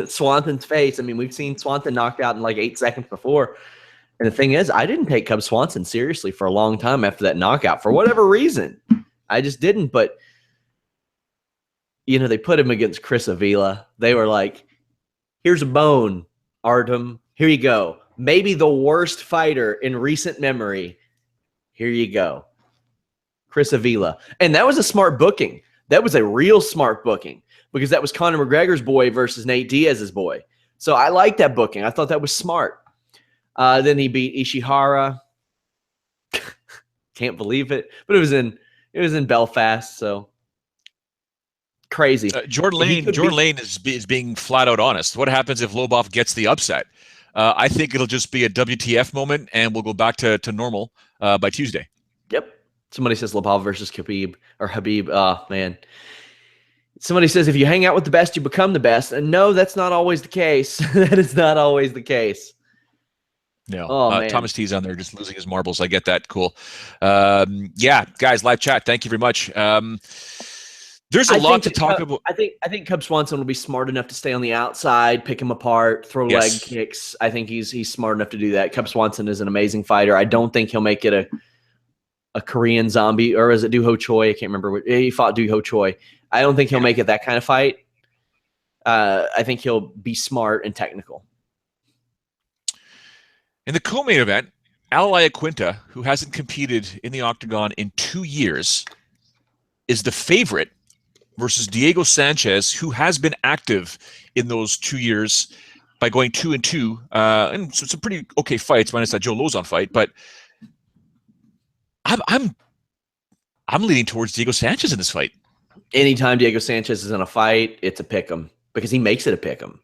Swanson's face. I mean, we've seen Swanson knocked out in like 8 seconds before. And the thing is, I didn't take Cub Swanson seriously for a long time after that knockout for whatever reason. I just didn't. But, you know, they put him against Chris Avila. They were like, here's a bone, Artem. Here you go. Maybe the worst fighter in recent memory. Here you go. Chris Avila. And that was a smart booking. That was a real smart booking because that was Conor McGregor's boy versus Nate Diaz's boy. So I like that booking. I thought that was smart. Then he beat Ishihara. Can't believe it. But it was in Belfast, so crazy. Jordan Lane is being flat out honest. What happens if Lobov gets the upset? I think it'll just be a WTF moment, and we'll go back to normal by Tuesday. Yep. Somebody says Lobov versus Khabib or Habib. Oh, man. Somebody says if you hang out with the best, you become the best. And no, that's not always the case. That is not always the case. No. Thomas T's on there just losing his marbles. I get that. Cool. Yeah, guys, live chat. Thank you very much. There's a lot to talk about. I think Cub Swanson will be smart enough to stay on the outside, pick him apart, throw leg kicks. I think he's smart enough to do that. Cub Swanson is an amazing fighter. I don't think he'll make it a Korean zombie, or is it Du Ho Choi? I can't remember. He fought Du Ho Choi. I don't think he'll make it that kind of fight. I think he'll be smart and technical. In the co-main event, Al Iaquinta, who hasn't competed in the octagon in 2 years, is the favorite versus Diego Sanchez, who has been active in those 2 years by going 2-2. And so it's a pretty okay fights, minus that Joe Lozon fight. But I'm leaning towards Diego Sanchez in this fight. Anytime Diego Sanchez is in a fight, it's a pick'em because he makes it a pick'em.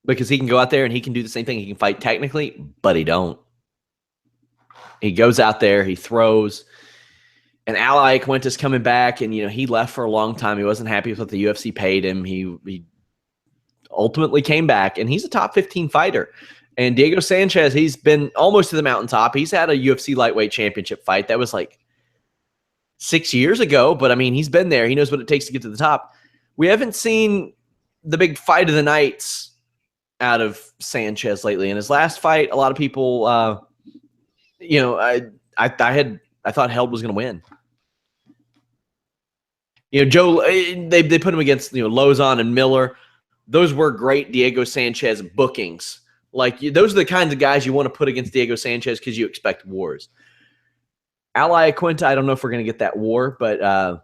Because he can go out there and he can do the same thing. He can fight technically, but he don't. He goes out there, he throws. And Al Iaquinta's coming back, and he left for a long time. He wasn't happy with what the UFC paid him. He ultimately came back, and he's a top 15 fighter. And Diego Sanchez, he's been almost to the mountaintop. He's had a UFC lightweight championship fight. That was like 6 years ago, but I mean, he's been there. He knows what it takes to get to the top. We haven't seen the big fight of the nights out of Sanchez lately. In his last fight, a lot of people, I thought Held was going to win. Joe, they put him against Lozon and Miller. Those were great Diego Sanchez bookings. Like those are the kinds of guys you want to put against Diego Sanchez because you expect wars. Al Iaquinta, I don't know if we're going to get that war, but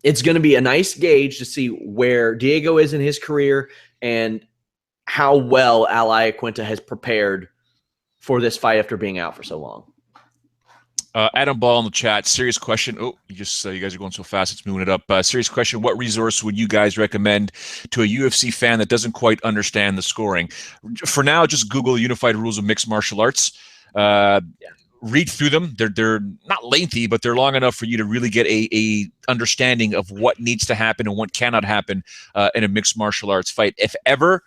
it's going to be a nice gauge to see where Diego is in his career and how well Al Iaquinta has prepared for this fight after being out for so long. Adam Ball in the chat. Serious question. Oh, you guys are going so fast. It's moving it up. Serious question. What resource would you guys recommend to a UFC fan that doesn't quite understand the scoring? For now, just Google Unified Rules of Mixed Martial Arts. Read through them. They're not lengthy, but they're long enough for you to really get a understanding of what needs to happen and what cannot happen in a mixed martial arts fight. If ever,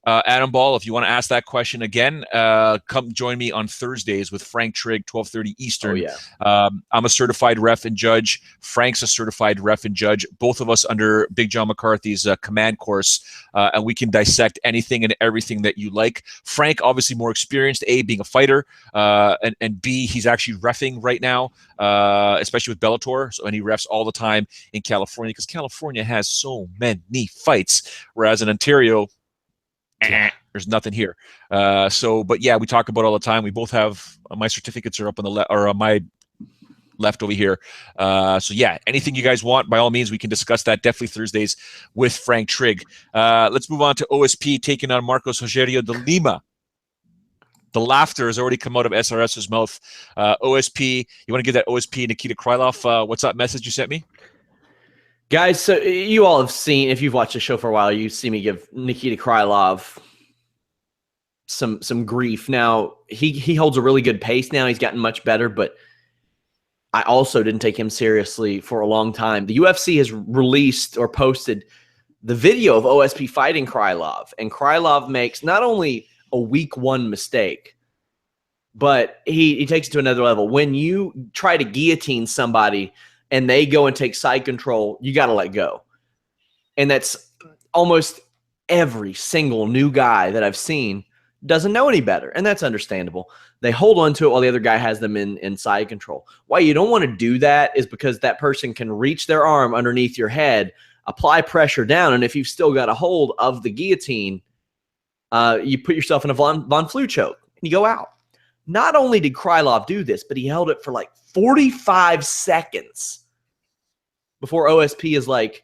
Adam Ball, if you want to ask that question again, come join me on Thursdays with Frank Trigg, 12:30 Eastern. Oh, yeah. I'm a certified ref and judge. Frank's a certified ref and judge. Both of us under Big John McCarthy's command course, and we can dissect anything and everything that you like. Frank, obviously more experienced, A, being a fighter, and B, he's actually reffing right now, especially with Bellator. So, and he refs all the time in California because California has so many fights, whereas in Ontario, there's nothing here. But yeah, we talk about it all the time. We both have my certificates are up on the left or on my left over here. So yeah, anything you guys want, by all means, we can discuss that. Definitely Thursdays with Frank Trigg. Let's move on to OSP taking on Marcos Rogerio de Lima. The laughter has already come out of SRS's mouth. OSP, you want to give that OSP Nikita Krylov what's up message you sent me? Guys, so you all have seen, if you've watched the show for a while, you see me give Nikita Krylov some grief. Now, he holds a really good pace now. He's gotten much better, but I also didn't take him seriously for a long time. The UFC has released or posted the video of OSP fighting Krylov, and Krylov makes not only a week one mistake, but he takes it to another level. When you try to guillotine somebody and they go and take side control, you got to let go. And that's almost every single new guy that I've seen doesn't know any better, and that's understandable. They hold on to it while the other guy has them in side control. Why you don't want to do that is because that person can reach their arm underneath your head, apply pressure down, and if you've still got a hold of the guillotine, you put yourself in a Von Flue choke, and you go out. Not only did Krylov do this, but he held it for like 45 seconds before OSP is like,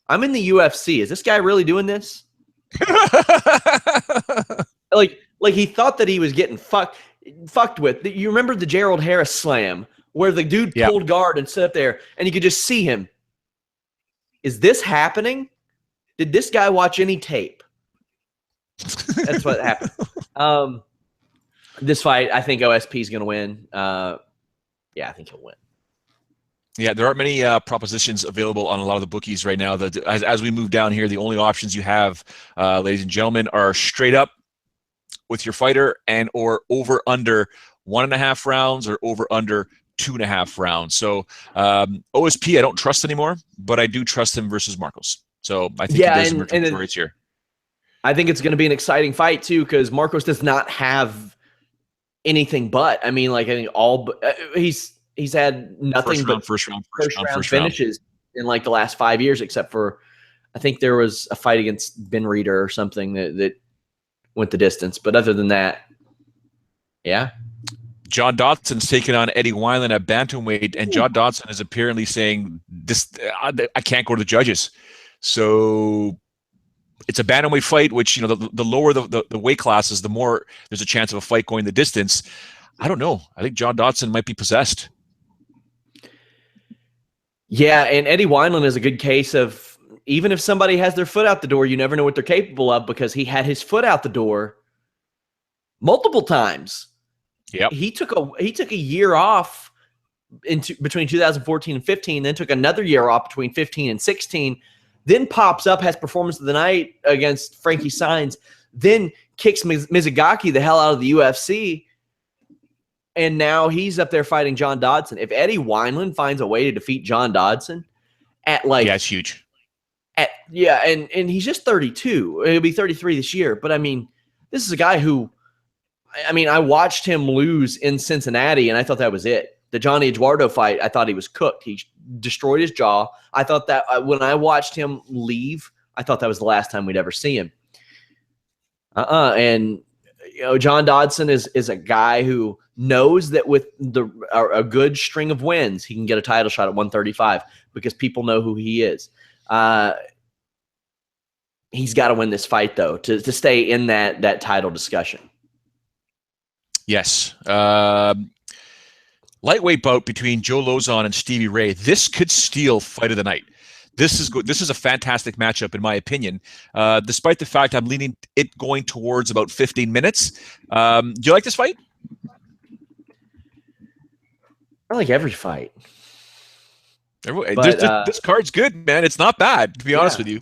I'm in the UFC. Is this guy really doing this? like he thought that he was getting fucked with. You remember the Gerald Harris slam where the dude pulled guard and stood up there and you could just see him. Is this happening? Did this guy watch any tape? That's what happened. This fight, I think OSP is going to win. I think he'll win. Yeah, there aren't many propositions available on a lot of the bookies right now. As we move down here, the only options you have, ladies and gentlemen, are straight up with your fighter and or over under 1.5 rounds or over under 2.5 rounds. So OSP, I don't trust anymore, but I do trust him versus Marcos. So I think he does emerge victorious here. I think it's going to be an exciting fight too because Marcos does not have anything but. I mean, like I think he's had nothing but first round finishes in like the last 5 years, except for I think there was a fight against Ben Reader or something that went the distance. But other than that, yeah. John Dodson's taking on Eddie Wineland at bantamweight, and John Dodson is apparently saying this: I can't go to the judges. So it's a bantamweight fight, which the lower the weight classes, the more there's a chance of a fight going the distance. I don't know. I think John Dodson might be possessed. Yeah, and Eddie Wineland is a good case of even if somebody has their foot out the door, you never know what they're capable of because he had his foot out the door multiple times. Yeah, he took a year off between 2014 and 15, then took another year off between 15 and 16, then pops up, has performance of the night against Frankie Saenz, then kicks Mizugaki the hell out of the UFC. And now he's up there fighting John Dodson. If Eddie Wineland finds a way to defeat John Dodson at it's huge. And he's just 32. He'll be 33 this year. But I mean, this is a guy who, I watched him lose in Cincinnati, and I thought that was it. The Johnny Eduardo fight, I thought he was cooked. He destroyed his jaw. I thought that when I watched him leave, I thought that was the last time we'd ever see him. And John Dodson is a guy who knows that with a good string of wins, he can get a title shot at 135 because people know who he is. He's got to win this fight, though, to stay in that title discussion. Yes. Lightweight bout between Joe Lauzon and Stevie Ray. This could steal fight of the night. This is a fantastic matchup in my opinion. Despite the fact I'm leaning it going towards about 15 minutes. Do you like this fight? I like every fight. This card's good, man. It's not bad, to be honest with you.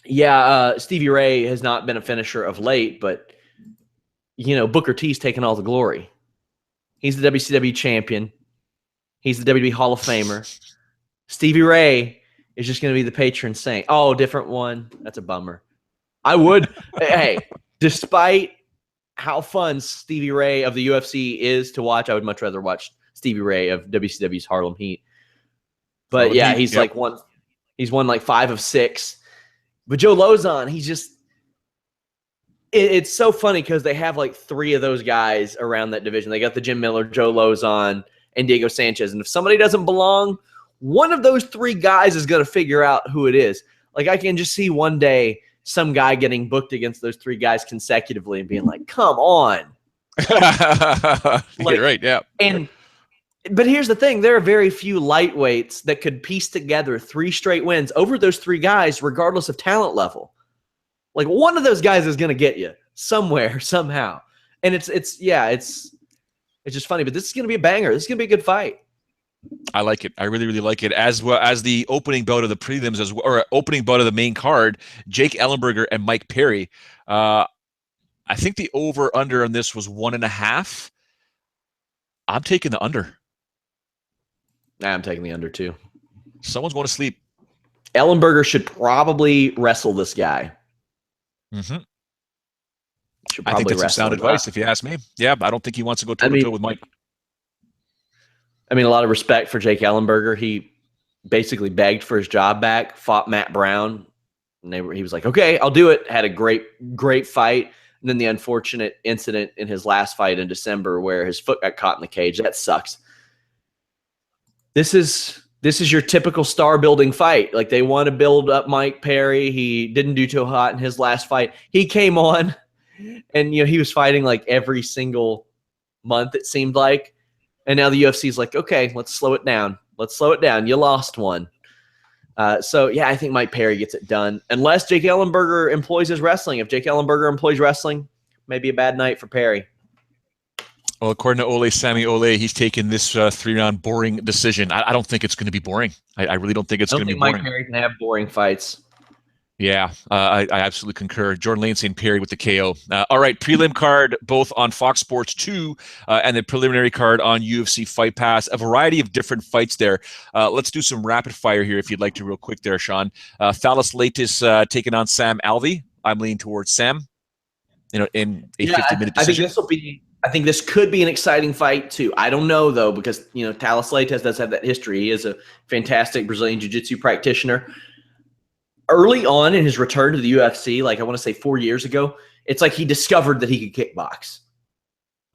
Yeah, Stevie Ray has not been a finisher of late, but Booker T's taken all the glory. He's the WCW champion. He's the WWE Hall of Famer. Stevie Ray is just going to be the patron saint. Oh, different one. That's a bummer. I would, hey, despite how fun Stevie Ray of the UFC is to watch, I would much rather watch Stevie Ray of WCW's Harlem Heat. But yeah, he's he's won like 5 of 6. But Joe Lauzon, he's just, it's so funny because they have like 3 of those guys around that division. They got the Jim Miller, Joe Lauzon, and Diego Sanchez. And if somebody doesn't belong, one of those 3 guys is going to figure out who it is. Like, I can just see one day some guy getting booked against those 3 guys consecutively and being like, come on. You're right, yeah. But here's the thing. There are very few lightweights that could piece together 3 straight wins over those 3 guys, regardless of talent level. Like, one of those guys is going to get you somewhere, somehow. And it's just funny. But this is going to be a banger. This is going to be a good fight. I like it. I really, really like it. As well as the opening bout of the prelims, or opening bout of the main card, Jake Ellenberger and Mike Perry. I think the over-under on this was 1.5. I'm taking the under. I'm taking the under too. Someone's going to sleep. Ellenberger should probably wrestle this guy. Mm-hmm. I think that's some sound advice, if you ask me. Yeah, I don't think he wants to go toe-to-toe with Mike. I mean, a lot of respect for Jake Ellenberger. He basically begged for his job back, fought Matt Brown, and he was like, okay, I'll do it. Had a great fight. And then the unfortunate incident in his last fight in December where his foot got caught in the cage. That sucks. This is your typical star-building fight. Like, they want to build up Mike Perry. He didn't do too hot in his last fight. He came on, and he was fighting like every single month, it seemed like. And now the UFC is like, okay, let's slow it down. You lost one. So, yeah, I think Mike Perry gets it done. Unless Jake Ellenberger employs his wrestling. If Jake Ellenberger employs wrestling, maybe a bad night for Perry. Well, according to Sammy Ole, he's taken this 3-round boring decision. I don't think it's going to be boring. I really don't think it's going to be boring. Mike Perry can have boring fights. Yeah, I absolutely concur. Jordan Lane St. Perry with the KO. All right, prelim card both on Fox Sports 2 and the preliminary card on UFC Fight Pass. A variety of different fights there. Let's do some rapid fire here if you'd like to real quick there, Sean. Thales Leitis taking on Sam Alvey. I'm leaning towards Sam in a 50-minute decision. I think this could be an exciting fight too. I don't know though, because Thales Leitis does have that history. He is a fantastic Brazilian Jiu-Jitsu practitioner. Early on in his return to the UFC, like I want to say 4 years ago, it's like he discovered that he could kickbox.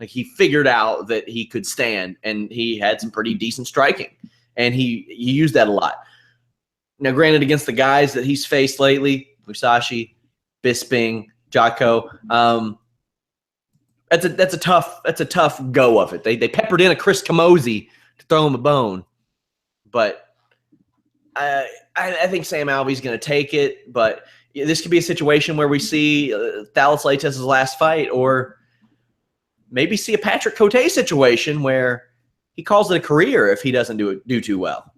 Like he figured out that he could stand, and he had some pretty decent striking, and he used that a lot. Now, granted, against the guys that he's faced lately, Musashi, Bisping, Jocko, that's a tough go of it. They peppered in a Chris Camozzi to throw him a bone, but I think Sam Alvey's going to take it. But this could be a situation where we see Thales Leitis' last fight, or maybe see a Patrick Cote situation where he calls it a career if he doesn't do too well.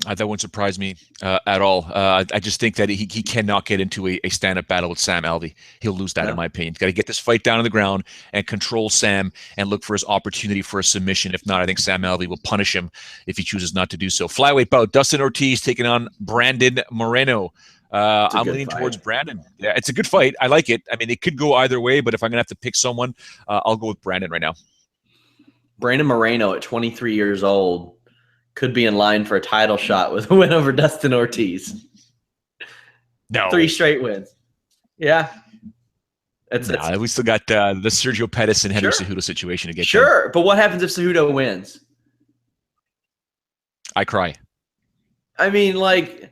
That wouldn't surprise me at all. I just think that he cannot get into a stand-up battle with Sam Alvey. He'll lose that, in my opinion. He's got to get this fight down on the ground and control Sam and look for his opportunity for a submission. If not, I think Sam Alvey will punish him if he chooses not to do so. Flyweight bout, Dustin Ortiz taking on Brandon Moreno. I'm leaning towards Brandon. Yeah, it's a good fight. I like it. I mean, it could go either way, but if I'm going to have to pick someone, I'll go with Brandon right now. Brandon Moreno at 23 years old could be in line for a title shot with a win over Dustin Ortiz. No. 3 straight wins. Yeah. We still got the Sergio Pettis and Henry Cejudo situation to get Sure, but what happens if Cejudo wins? I cry. I mean, like,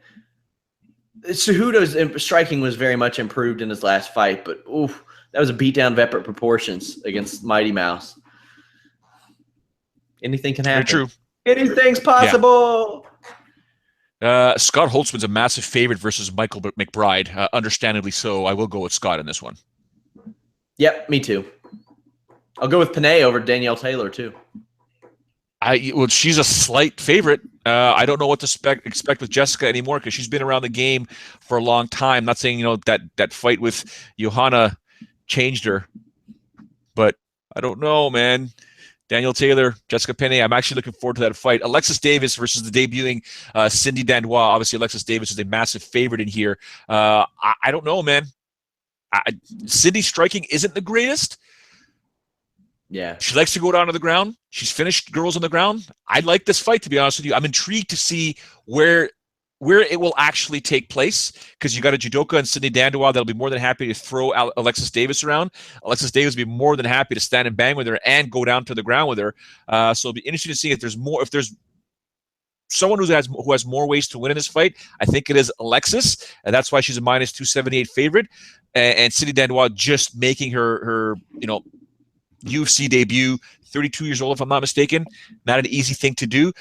Cejudo's striking was very much improved in his last fight, but that was a beatdown of epic proportions against Mighty Mouse. Anything can Very happen. true. Anything's possible. Scott Holtzman's a massive favorite versus Michael McBride. Understandably so. I will go with Scott in this one. Yep, me too. I'll go with Panay over Danielle Taylor too. Well, she's a slight favorite. I don't know what to expect with Jessica anymore because she's been around the game for a long time. Not saying that fight with Johanna changed her, but I don't know, man. Danielle Taylor, Jessica Penne. I'm actually looking forward to that fight. Alexis Davis versus the debuting Cindy Dandois. Obviously, Alexis Davis is a massive favorite in here. I don't know, man. Cindy's striking isn't the greatest. Yeah. She likes to go down to the ground. She's finished girls on the ground. I like this fight, to be honest with you. I'm intrigued to see where it will actually take place because you got a judoka and Cindy Dandois that'll be more than happy to throw Alexis Davis around. Alexis Davis will be more than happy to stand and bang with her and go down to the ground with her. So it'll be interesting to see if there's someone who has more ways to win in this fight. I think it is Alexis, and that's why she's a minus 278 favorite. And Cindy Dandois just making her UFC debut, 32 years old, if I'm not mistaken. Not an easy thing to do,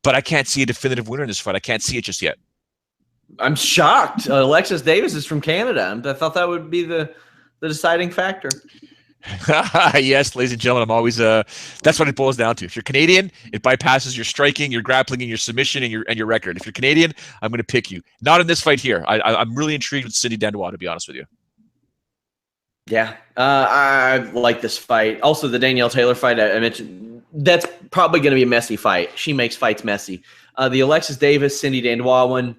but I can't see a definitive winner in this fight. I can't see it just yet. I'm shocked. Alexis Davis is from Canada. I thought that would be the deciding factor. Yes, ladies and gentlemen, I'm always that's what it boils down to. If you're Canadian, it bypasses your striking, your grappling, and your submission and your record. If you're Canadian, I'm going to pick you. Not in this fight here. I'm really intrigued with Cindy Dandois, to be honest with you. Yeah, I like this fight. Also, the Danielle Taylor fight I mentioned, that's probably going to be a messy fight. She makes fights messy. The Alexis Davis, Cindy Dandois one,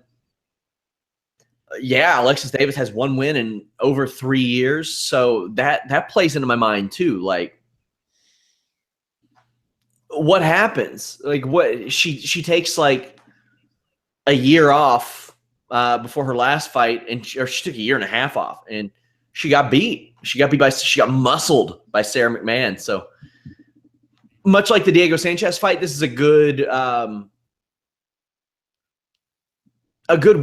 yeah, Alexis Davis has one win in over 3 years, so that plays into my mind too. Like, what happens? Like, what she takes like a year off before her last fight, or she took a year and a half off, and she got beat. She got muscled by Sarah McMahon. So much like the Diego Sanchez fight, this is a good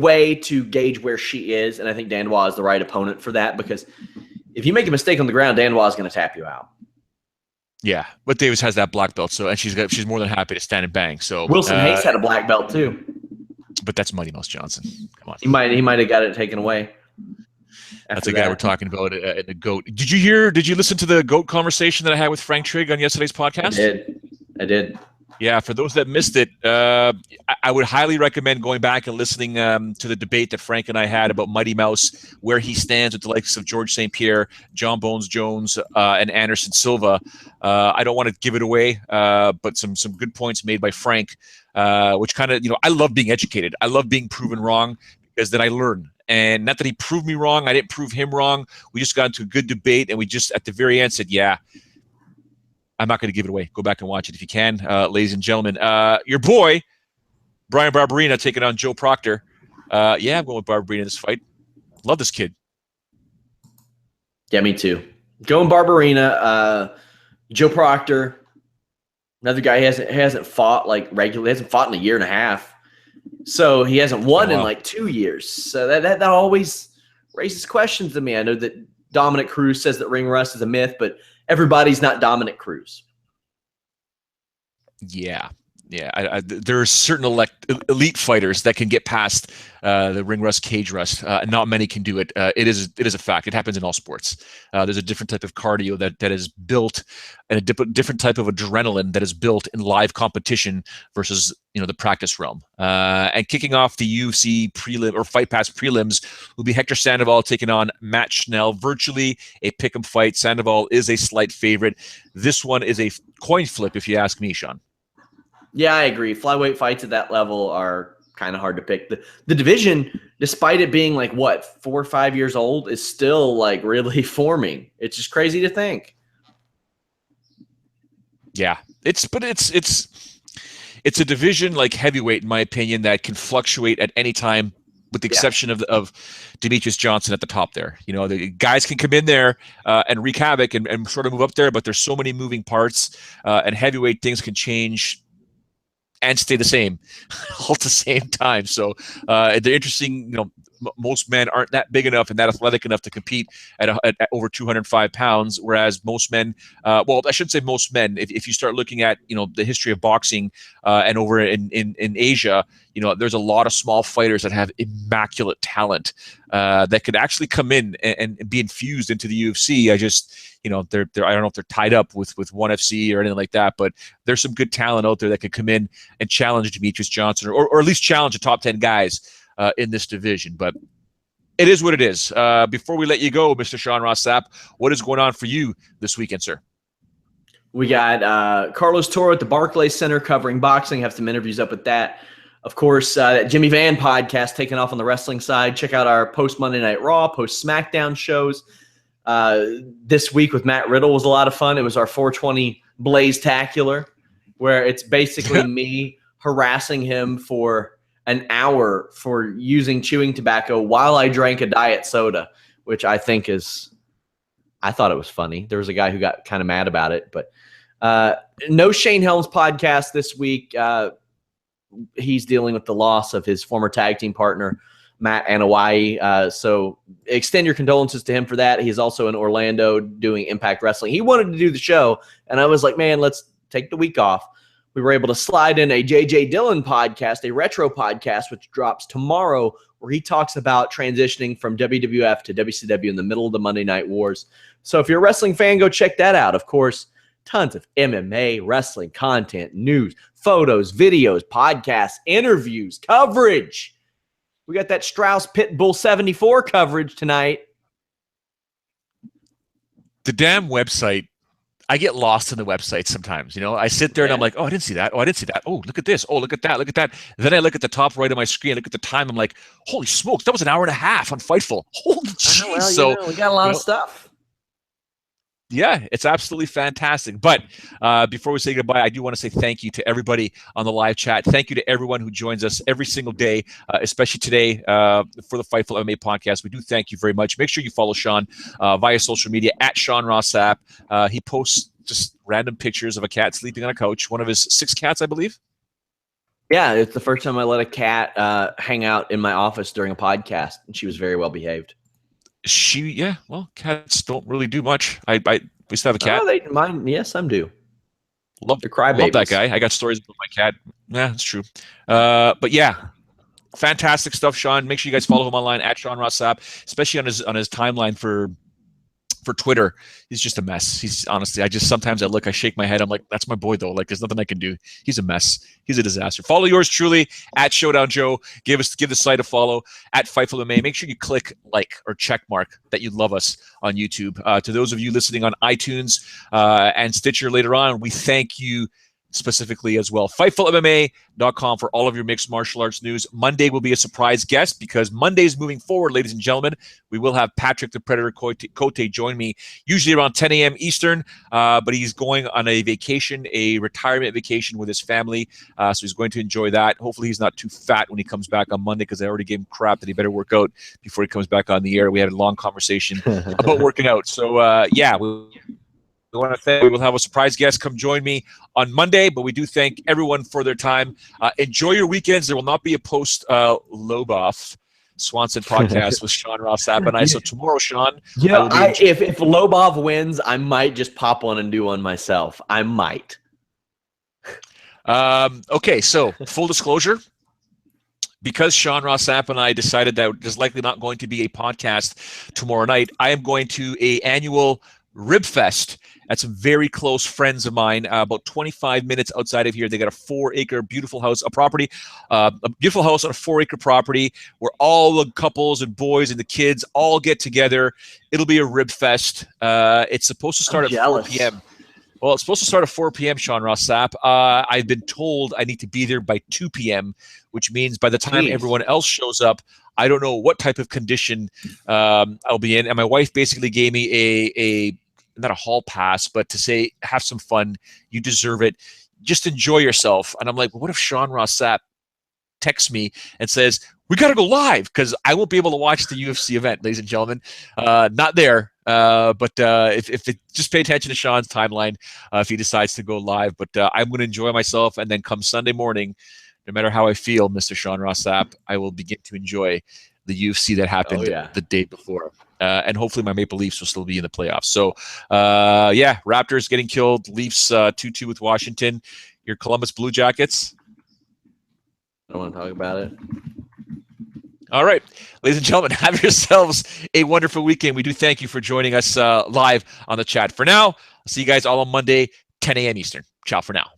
way to gauge where she is. And I think Dandois is the right opponent for that, because if you make a mistake on the ground, Dandois is going to tap you out. Yeah, but Davis has that black belt, and she's more than happy to stand and bang. So Wilson Hayes had a black belt too, but that's Mighty Mouse Johnson. Come on, he might have got it taken away. That's the guy we're talking about in the GOAT. Did you listen to the GOAT conversation that I had with Frank Trigg on yesterday's podcast? I did. Yeah, for those that missed it, I would highly recommend going back and listening to the debate that Frank and I had about Mighty Mouse, where he stands with the likes of George St. Pierre, John Bones Jones, and Anderson Silva. I don't want to give it away, but some good points made by Frank, which kind of, I love being educated. I love being proven wrong because then I learn. And not that he proved me wrong, I didn't prove him wrong. We just got into a good debate, and we just at the very end said, yeah, I'm not going to give it away. Go back and watch it if you can, ladies and gentlemen. Your boy, Brian Barberina, taking on Joe Proctor. Yeah, I'm going with Barberina in this fight. Love this kid. Yeah, me too. Going Barberina. Joe Proctor, another guy hasn't fought like regularly. Hasn't fought in a year and a half. So he hasn't won in like 2 years. So that always raises questions to me. I know that Dominic Cruz says that ring rust is a myth, but everybody's not Dominic Cruz. Yeah. There are certain elite fighters that can get past the ring rust, cage rust. Not many can do it. It is a fact. It happens in all sports. There's a different type of cardio that is built, and a different type of adrenaline that is built in live competition versus the practice realm. And kicking off the UFC prelim or Fight Pass prelims will be Hector Sandoval taking on Matt Schnell. Virtually a pick'em fight. Sandoval is a slight favorite. This one is a coin flip, if you ask me, Sean. Yeah, I agree. Flyweight fights at that level are kind of hard to pick. The division, despite it being like 4 or 5 years old, is still like really forming. It's just crazy to think. Yeah, it's a division like heavyweight, in my opinion, that can fluctuate at any time, with the exception of Demetrius Johnson at the top there. The guys can come in there and wreak havoc and sort of move up there, but there's so many moving parts, and heavyweight things can change and stay the same all at the same time. So they're interesting, most men aren't that big enough and that athletic enough to compete at over 205 pounds, whereas most men, well, I shouldn't say most men. If you start looking at, the history of boxing and over in Asia, there's a lot of small fighters that have immaculate talent that could actually come in and be infused into the UFC. I just, they're I don't know if they're tied up with ONE FC or anything like that, but there's some good talent out there that could come in and challenge Demetrius Johnson or at least challenge the top 10 guys in this division. But it is what it is. Before we let you go, Mr. Sean Ross Sapp, what is going on for you this weekend, sir? We got Carlos Toro at the Barclays Center covering boxing. Have some interviews up with that. Of course, Jimmy Van podcast taking off on the wrestling side. Check out our post Monday Night Raw, post SmackDown shows. This week with Matt Riddle was a lot of fun. It was our 420 Blaze-tacular, where it's basically me harassing him for an hour for using chewing tobacco while I drank a diet soda, which I thought it was funny. There was a guy who got kind of mad about it, but no Shane Helms podcast this week. He's dealing with the loss of his former tag team partner, Matt Anawai. So extend your condolences to him for that. He's also in Orlando doing Impact Wrestling. He wanted to do the show, and I was like, man, let's take the week off. We were able to slide in a JJ Dillon podcast, a retro podcast, which drops tomorrow, where he talks about transitioning from WWF to WCW in the middle of the Monday Night Wars. So if you're a wrestling fan, go check that out. Of course, tons of MMA, wrestling content, news, photos, videos, podcasts, interviews, coverage. We got that Strauss Pitbull 74 coverage tonight. The damn website. I get lost in the website sometimes. I sit there and I'm like, oh, I didn't see that. Oh, I didn't see that. Oh, look at this. Oh, look at that. Look at that. Then I look at the top right of my screen. I look at the time. I'm like, holy smokes, that was an hour and a half on Fightful. Holy jeez. Well, we got a lot of stuff. Yeah, it's absolutely fantastic. But before we say goodbye, I do want to say thank you to everybody on the live chat. Thank you to everyone who joins us every single day, especially today for the Fightful MMA podcast. We do thank you very much. Make sure you follow Sean via social media at Sean Ross Sapp. He posts just random pictures of a cat sleeping on a couch, one of his 6 cats, I believe. Yeah, it's the first time I let a cat hang out in my office during a podcast, and she was very well behaved. Well, cats don't really do much. We used to have a cat. Oh, mine, yes, some do. Love that guy. I got stories about my cat. Yeah, that's true. But yeah, fantastic stuff, Sean. Make sure you guys follow him online at Sean Ross Sapp, especially on his timeline for Twitter. He's just a mess. He's honestly, sometimes I look, I shake my head. I'm like, that's my boy though. Like, there's nothing I can do. He's a mess. He's a disaster. Follow yours truly at Showdown Joe. Give the site a follow at Fightful MMA. Make sure you click like or check mark that you love us on YouTube. To those of you listening on iTunes and Stitcher later on, we thank you specifically as well. FightfulMMA.com for all of your mixed martial arts news. Monday will be a surprise guest because Monday's moving forward, ladies and gentlemen. We will have Patrick the Predator Cote join me, usually around 10 a.m. Eastern, but he's going on a vacation, a retirement vacation with his family, so he's going to enjoy that. Hopefully he's not too fat when he comes back on Monday because I already gave him crap that he better work out before he comes back on the air. We had a long conversation about working out. So, yeah, we want to thank. We will have a surprise guest come join me on Monday, but we do thank everyone for their time. Enjoy your weekends. There will not be a post Loboff Swanson podcast with Sean Ross Sapp and I. So tomorrow, Sean, if Lobov wins, I might just pop one and do one myself. I might. Okay, so full disclosure. Because Sean Ross Sapp and I decided that there's likely not going to be a podcast tomorrow night, I am going to an annual Rib Fest at some very close friends of mine, about 25 minutes outside of here. They got a 4-acre beautiful house, a beautiful house on a 4-acre property where all the couples and boys and the kids all get together. It'll be a Rib Fest. It's supposed to start at 4 p.m. Well, it's supposed to start at 4 p.m., Sean Ross Sapp. I've been told I need to be there by 2 p.m., which means by the time everyone else shows up, I don't know what type of condition I'll be in. And my wife basically gave me a not a hall pass, but to say, have some fun. You deserve it. Just enjoy yourself. And I'm like, well, what if Sean Ross Sapp texts me and says, we got to go live? Because I won't be able to watch the UFC event, ladies and gentlemen. Not there. But if it, just pay attention to Sean's timeline if he decides to go live. But I'm going to enjoy myself. And then come Sunday morning, no matter how I feel, Mr. Sean Ross Sapp, I will begin to enjoy the UFC that happened the day before. And hopefully my Maple Leafs will still be in the playoffs. So, Raptors getting killed. Leafs 2-2 with Washington. Your Columbus Blue Jackets. I don't want to talk about it. All right, ladies and gentlemen, have yourselves a wonderful weekend. We do thank you for joining us live on the chat. For now, I'll see you guys all on Monday, 10 a.m. Eastern. Ciao for now.